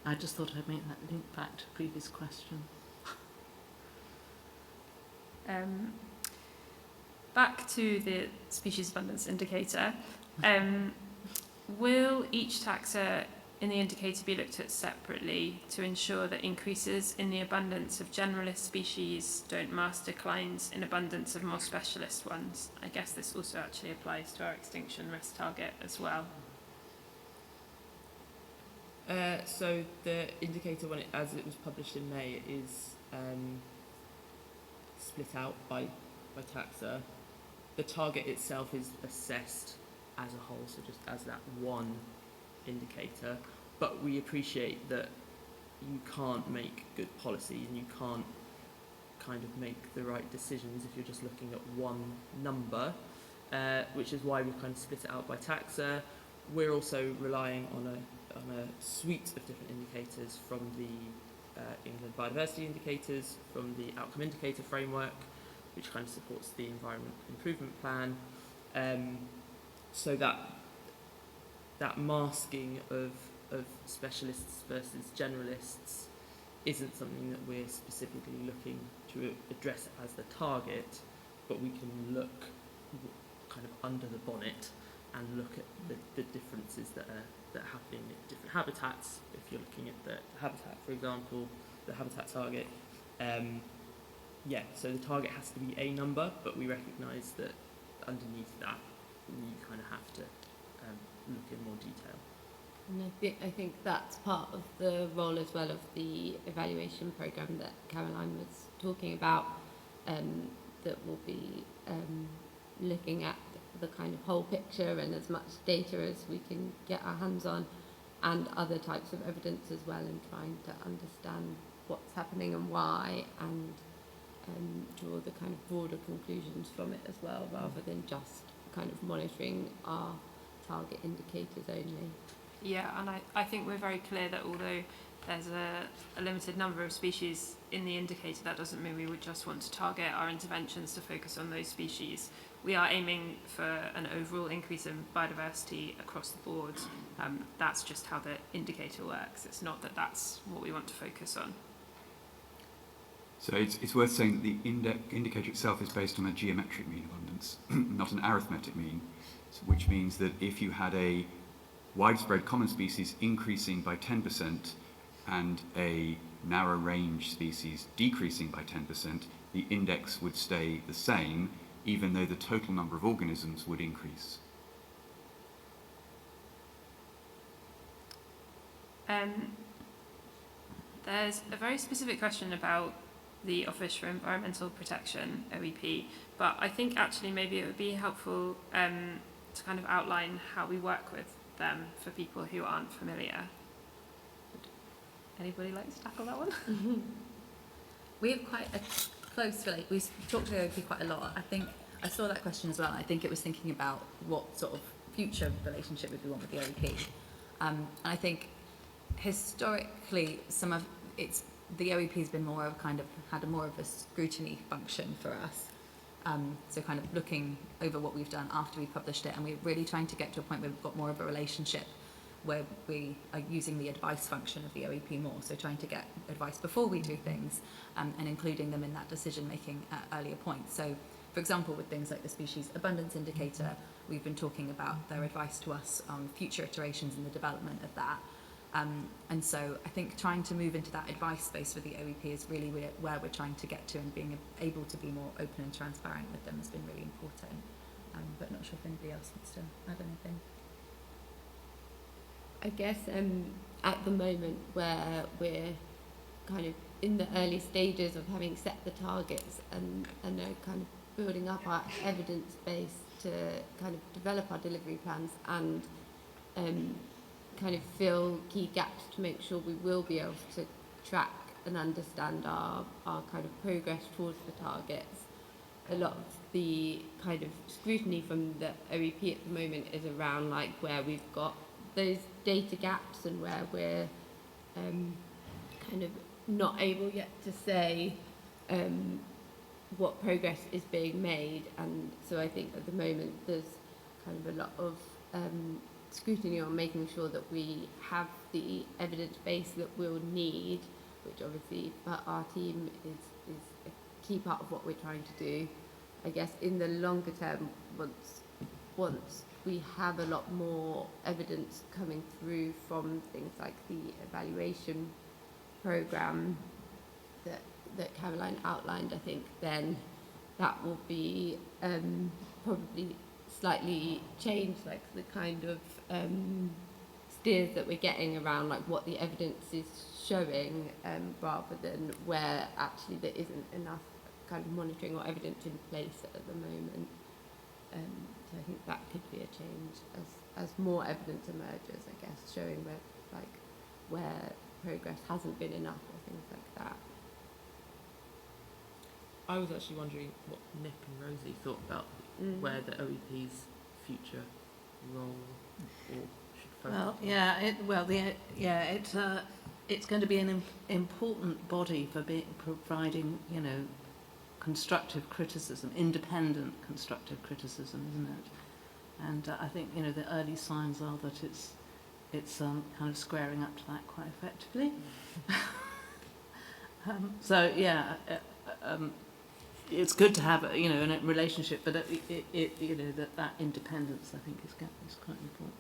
Speaker 5: I just thought I'd make that link back to the previous question.
Speaker 2: Back to the species abundance indicator. Will each taxa in the indicator be looked at separately to ensure that increases in the abundance of generalist species don't mask declines in abundance of more specialist ones? I guess this also actually applies to our extinction risk target as well.
Speaker 8: So the indicator, as it was published in May, is split out by taxa. The target itself is assessed as a whole, so just as that one indicator, but we appreciate that you can't make good policy and you can't kind of make the right decisions if you're just looking at one number, which is why we've kind of split it out by taxa. We're also relying on a suite of different indicators from the England biodiversity indicators, from the outcome indicator framework, which kind of supports the environment improvement plan. So that masking of specialists versus generalists isn't something that we're specifically looking to address as the target, but we can look kind of under the bonnet and look at the differences that are happening in different habitats. If you're looking at the habitat, for example, the habitat target, so the target has to be a number, but we recognise that underneath that you kind of have to look in more detail.
Speaker 7: And I think that's part of the role as well of the evaluation programme that Caroline was talking about, that will be looking at the kind of whole picture and as much data as we can get our hands on, and other types of evidence as well, and trying to understand what's happening and why, and draw the kind of broader conclusions from it as well, rather than just kind of monitoring our target indicators only.
Speaker 2: Yeah, and I think we're very clear that although there's a limited number of species in the indicator, that doesn't mean we would just want to target our interventions to focus on those species. We are aiming for an overall increase in biodiversity across the board. That's just how the indicator works. It's not that that's what we want to focus on.
Speaker 10: So it's worth saying that the indicator itself is based on a geometric mean abundance, not an arithmetic mean, which means that if you had a widespread common species increasing by 10% and a narrow range species decreasing by 10%, the index would stay the same, even though the total number of organisms would increase.
Speaker 2: There's a very specific question about the Office for Environmental Protection, OEP, but I think actually maybe it would be helpful to kind of outline how we work with them for people who aren't familiar. Would anybody like to tackle that one?
Speaker 9: We have quite a close relationship. We talked to the OEP quite a lot. I think I saw that question as well. I think it was thinking about what sort of future relationship would we want with the OEP. And I think historically the OEP has been more of had more of a scrutiny function for us. So kind of looking over what we've done after we published it, and we're really trying to get to a point where we've got more of a relationship where we are using the advice function of the OEP more, so trying to get advice before we do things, and including them in that decision making at earlier points. So for example, with things like the species abundance indicator, we've been talking about their advice to us on future iterations in the development of that. And so I think trying to move into that advice space with the OEP is really where we're trying to get to, and being able to be more open and transparent with them has been really important. But not sure if anybody else wants to add anything.
Speaker 7: I guess at the moment where we're kind of in the early stages of having set the targets and are kind of building up our evidence base to kind of develop our delivery plans and kind of fill key gaps to make sure we will be able to track and understand our kind of progress towards the targets. A lot of the kind of scrutiny from the OEP at the moment is around like where we've got those data gaps and where we're kind of not able yet to say what progress is being made, and so I think at the moment there's kind of a lot of scrutiny on making sure that we have the evidence base that we'll need, which obviously for our team is a key part of what we're trying to do. I guess in the longer term, once we have a lot more evidence coming through from things like the evaluation programme that Caroline outlined, I think then that will be probably slightly change like the kind of steers that we're getting around like what the evidence is showing rather than where actually there isn't enough kind of monitoring or evidence in place at the moment. So I think that could be a change as more evidence emerges, I guess, showing where progress hasn't been enough or things like that.
Speaker 8: I was actually wondering what Nick and Rosie thought about where the OEP's future role or should focus.
Speaker 5: Well, it's going to be an important body for providing, you know, constructive criticism, independent constructive criticism, isn't it? And I think, you know, the early signs are that it's kind of squaring up to that quite effectively. It's good to have, you know, a relationship, but you know, that independence, I think, is quite important.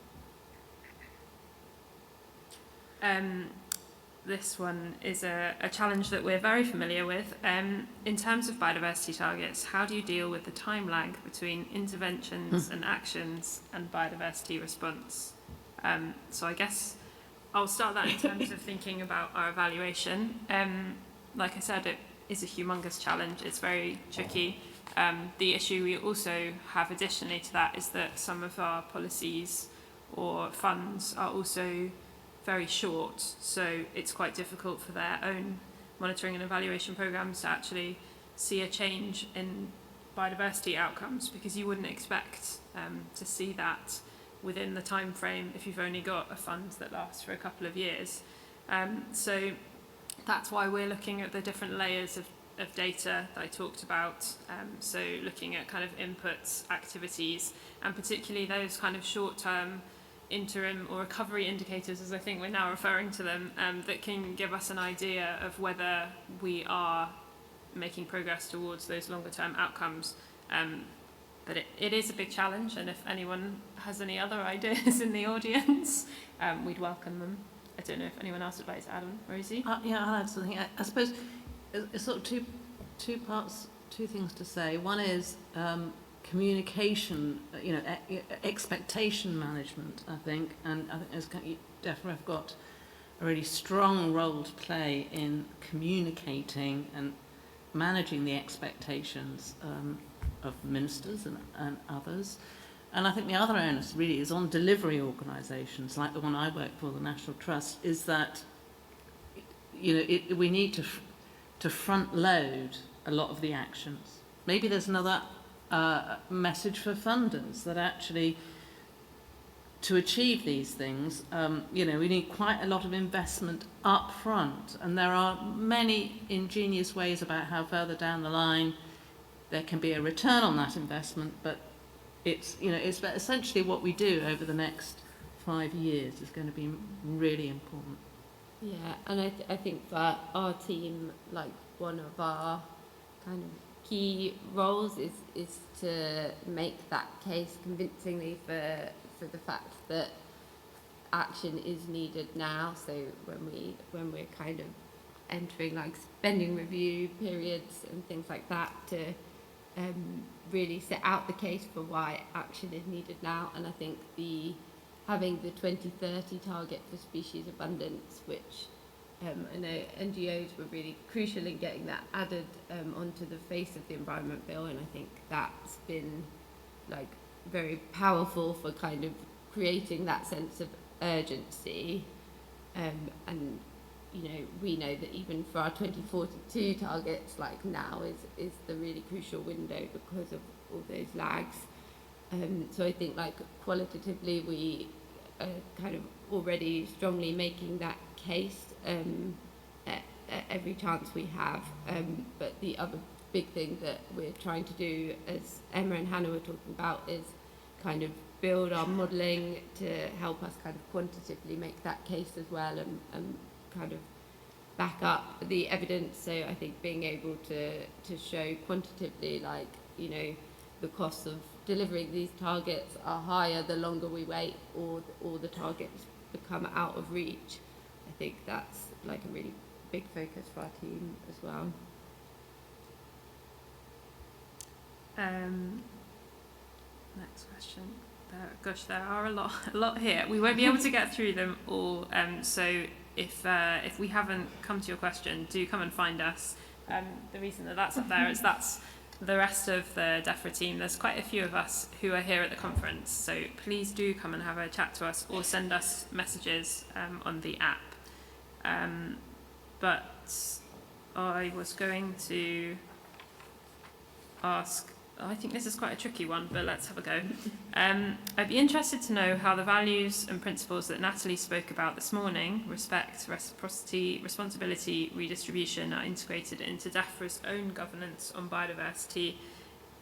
Speaker 2: This one is a challenge that we're very familiar with. In terms of biodiversity targets, how do you deal with the time lag between interventions and actions and biodiversity response? So I guess I'll start that in terms of thinking about our evaluation. Like I said, it is a humongous challenge. It's very tricky. The issue we also have additionally to that is that some of our policies or funds are also very short, so it's quite difficult for their own monitoring and evaluation programs to actually see a change in biodiversity outcomes, because you wouldn't expect to see that within the time frame if you've only got a fund that lasts for a couple of years. So that's why we're looking at the different layers of data that I talked about. So looking at kind of inputs, activities, and particularly those kind of short-term interim or recovery indicators, as I think we're now referring to them, that can give us an idea of whether we are making progress towards those longer term outcomes. But it is a big challenge, and if anyone has any other ideas in the audience, we'd welcome them. I don't know if anyone else would like to add on. Rosie?
Speaker 5: Yeah, I'll add something. I suppose it's sort of two parts, two things to say. One is communication, you know, expectation management, I think, and I think as Defra have got a really strong role to play in communicating and managing the expectations of ministers and others. And I think the other onus really is on delivery organisations, like the one I work for, the National Trust, is that, you know, we need to front load a lot of the actions. Maybe there's another message for funders that actually, to achieve these things, you know, we need quite a lot of investment up front, and there are many ingenious ways about how further down the line there can be a return on that investment, but it's, you know, it's essentially what we do over the next 5 years is going to be really important.
Speaker 7: Yeah, and I think for our team, like one of our kind of key roles is to make that case convincingly for the fact that action is needed now. So when we're kind of entering like spending review periods and things like that, to really set out the case for why action is needed now. And I think the having the 2030 target for species abundance, which I know NGOs were really crucial in getting that added onto the face of the Environment Bill, and I think that's been like very powerful for kind of creating that sense of urgency. And you know, we know that even for our 2042 targets, like now is the really crucial window because of all those lags. So I think like qualitatively we are kind of already strongly making that case at every chance we have. But the other big thing that we're trying to do, as Emma and Hannah were talking about, is kind of build our modelling to help us kind of quantitatively make that case as well, and kind of back up the evidence. So I think being able to show quantitatively, like, you know, the costs of delivering these targets are higher the longer we wait, or the targets become out of reach. I think that's like a really big focus for our team as well.
Speaker 2: Next question. Gosh, there are a lot here. We won't be able to get through them all. So if we haven't come to your question, do come and find us. The reason that that's up there is that's the rest of the Defra team. There's quite a few of us who are here at the conference, so please do come and have a chat to us or send us messages on the app. But I was going to ask, I think this is quite a tricky one, but let's have a go. I'd be interested to know how the values and principles that Natalie spoke about this morning, respect, reciprocity, responsibility, redistribution, are integrated into Defra's own governance on biodiversity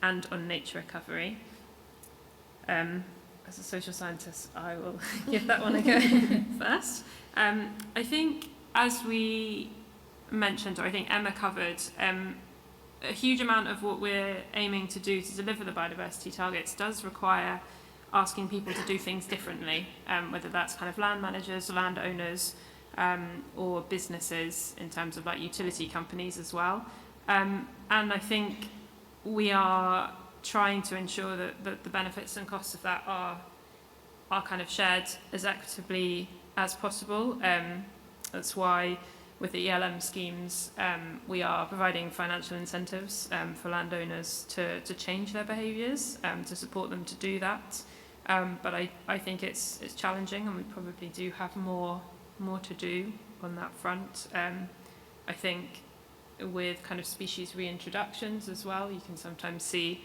Speaker 2: and on nature recovery. As a social scientist, I will give that one a go first. I think, as we mentioned, or I think Emma covered, a huge amount of what we're aiming to do to deliver the biodiversity targets does require asking people to do things differently, whether that's kind of land managers, landowners, or businesses in terms of like utility companies as well. And I think we are trying to ensure that the benefits and costs of that are kind of shared as equitably as possible. That's why with the ELM schemes, we are providing financial incentives for landowners to change their behaviours, to support them to do that. But I think it's challenging, and we probably do have more to do on that front. I think with kind of species reintroductions as well, you can sometimes see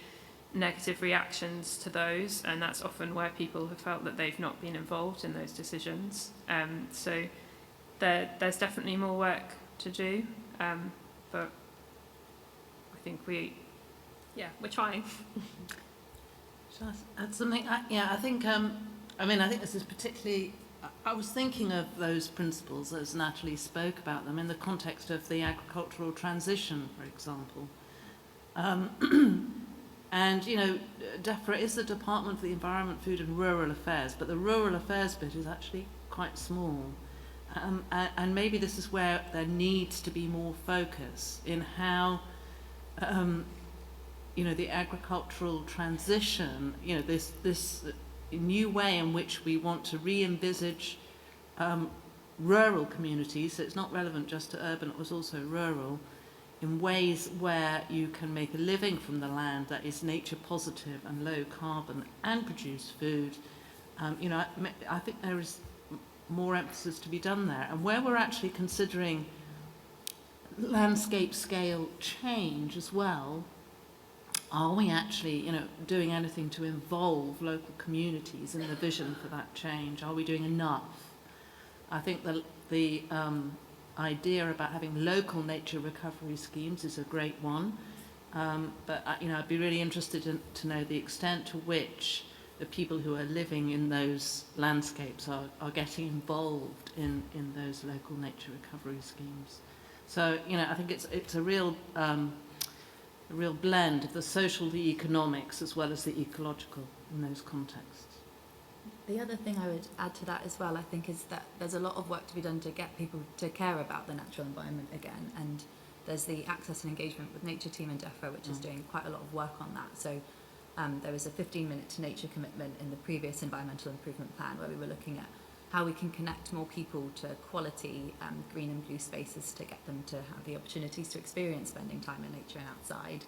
Speaker 2: negative reactions to those, and that's often where people have felt that they've not been involved in those decisions. So there's definitely more work to do, but I think we're trying.
Speaker 5: Shall I add something? I think this is particularly, I was thinking of those principles as Natalie spoke about them in the context of the agricultural transition, for example. And, you know, Defra is the Department for the Environment, Food and Rural Affairs, but the Rural Affairs bit is actually quite small. And maybe this is where there needs to be more focus in how, you know, the agricultural transition, you know, this new way in which we want to re-envisage rural communities, so it's not relevant just to urban, it was also rural, in ways where you can make a living from the land that is nature positive and low carbon and produce food. You know, I think there is more emphasis to be done there. And where we're actually considering landscape scale change as well, are we actually, you know, doing anything to involve local communities in the vision for that change? Are we doing enough? I think the idea about having local nature recovery schemes is a great one, but you know, I'd be really interested to know the extent to which the people who are living in those landscapes are getting involved in those local nature recovery schemes. So, you know, I think it's a real blend of the social, the economics, as well as the ecological in those contexts.
Speaker 9: The other thing I would add to that as well, I think, is that there's a lot of work to be done to get people to care about the natural environment again. And there's the Access and Engagement with Nature team in Defra, which is doing quite a lot of work on that. So There was a 15-minute to nature commitment in the previous environmental improvement plan where we were looking at how we can connect more people to quality green and blue spaces to get them to have the opportunities to experience spending time in nature and outside.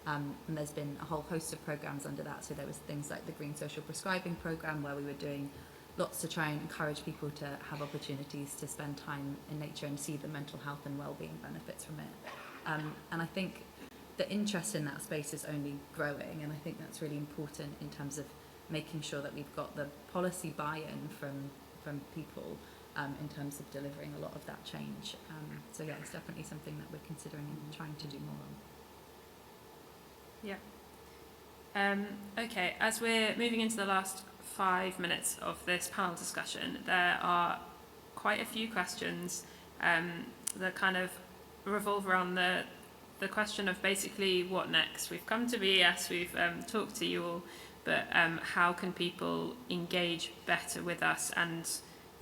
Speaker 9: And there's been a whole host of programs under that. So there was things like the Green Social Prescribing Programme where we were doing lots to try and encourage people to have opportunities to spend time in nature and see the mental health and well-being benefits from it. And I think the interest in that space is only growing, and I think that's really important in terms of making sure that we've got the policy buy-in from people in terms of delivering a lot of that change. So yeah, it's definitely something that we're considering and trying to do more on.
Speaker 2: Yeah. Okay, as we're moving into the last 5 minutes of this panel discussion, there are quite a few questions that kind of revolve around the question of basically what next. We've come to BES, we've talked to you all, but how can people engage better with us, and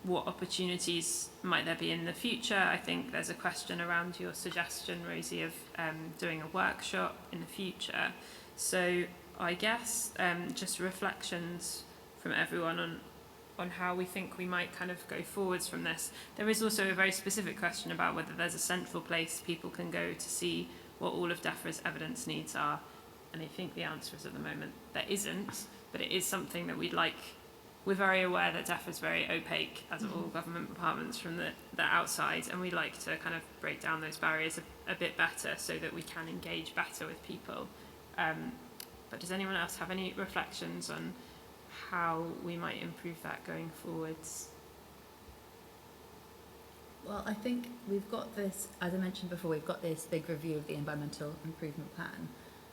Speaker 2: what opportunities might there be in the future? I think there's a question around your suggestion, Rosie, of doing a workshop in the future. So I guess just reflections from everyone on how we think we might kind of go forwards from this. There is also a very specific question about whether there's a central place people can go to see what all of Defra's evidence needs are. And I think the answer is at the moment there isn't, but it is something that we'd like. We're very aware that Defra is very opaque, as are all government departments from the outside, and we'd like to kind of break down those barriers a bit better so that we can engage better with people. But does anyone else have any reflections on how we might improve that going forwards?
Speaker 9: Well, I think we've got this, as I mentioned before, we've got this big review of the environmental improvement plan.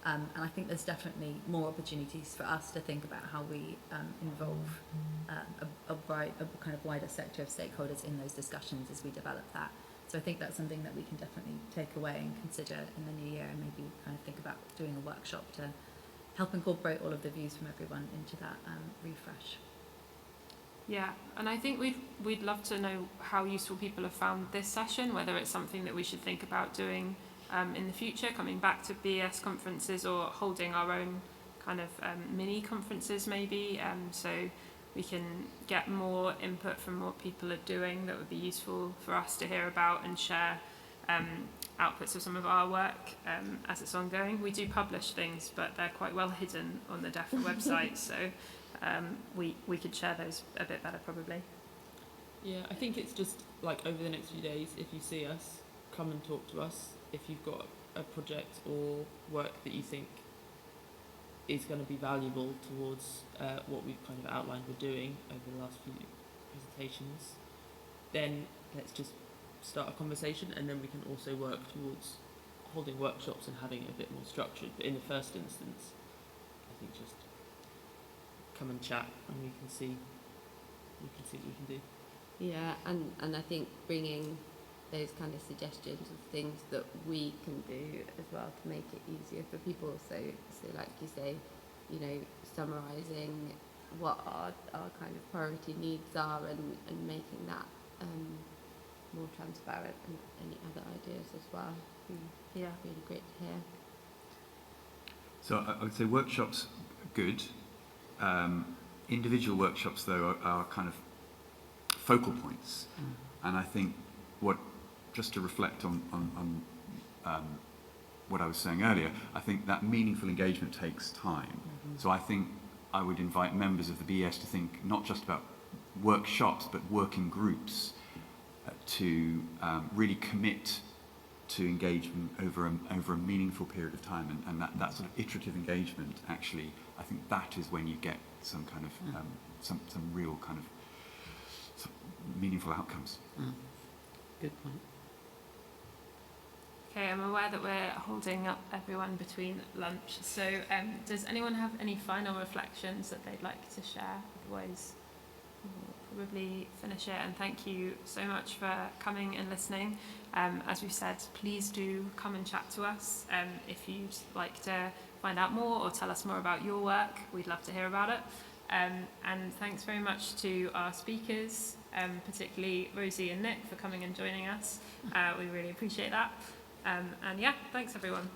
Speaker 9: And I think there's definitely more opportunities for us to think about how we involve a kind of wider sector of stakeholders in those discussions as we develop that. So I think that's something that we can definitely take away and consider in the new year, and maybe kind of think about doing a workshop to help incorporate all of the views from everyone into that refresh.
Speaker 2: Yeah, and I think we'd love to know how useful people have found this session, whether it's something that we should think about doing in the future, coming back to BES conferences or holding our own kind of mini conferences maybe, so we can get more input from what people are doing that would be useful for us to hear about and share outputs of some of our work as it's ongoing. We do publish things, but they're quite well hidden on the Defra website, so we could share those a bit better probably.
Speaker 8: Yeah, I think it's just like over the next few days, if you see us, come and talk to us. If you've got a project or work that you think is going to be valuable towards what we've kind of outlined we're doing over the last few presentations, then let's just start a conversation, and then we can also work towards holding workshops and having it a bit more structured. But in the first instance, I think just come and chat, and we can see what we can do.
Speaker 7: Yeah, and I think bringing those kind of suggestions of things that we can do as well to make it easier for people. So like you say, you know, summarising what our kind of priority needs are and making that more transparent, and any other ideas as well. Yeah, really great to hear.
Speaker 10: So I would say workshops are good. Individual workshops, though, are kind of focal points. And I think just to reflect on what I was saying earlier, I think that meaningful engagement takes time. So I think I would invite members of the BES to think not just about workshops, but working groups to really commit to engagement over a meaningful period of time. And that sort of iterative engagement, actually, I think that is when you get some kind of, some real kind of some meaningful outcomes.
Speaker 5: Good point.
Speaker 2: Okay, I'm aware that we're holding up everyone between lunch, so does anyone have any final reflections that they'd like to share? Otherwise, we'll probably finish it, and thank you so much for coming and listening. As we said, please do come and chat to us. If you'd like to find out more or tell us more about your work, we'd love to hear about it. And thanks very much to our speakers, particularly Rosie and Nick, for coming and joining us. We really appreciate that. And yeah, thanks everyone.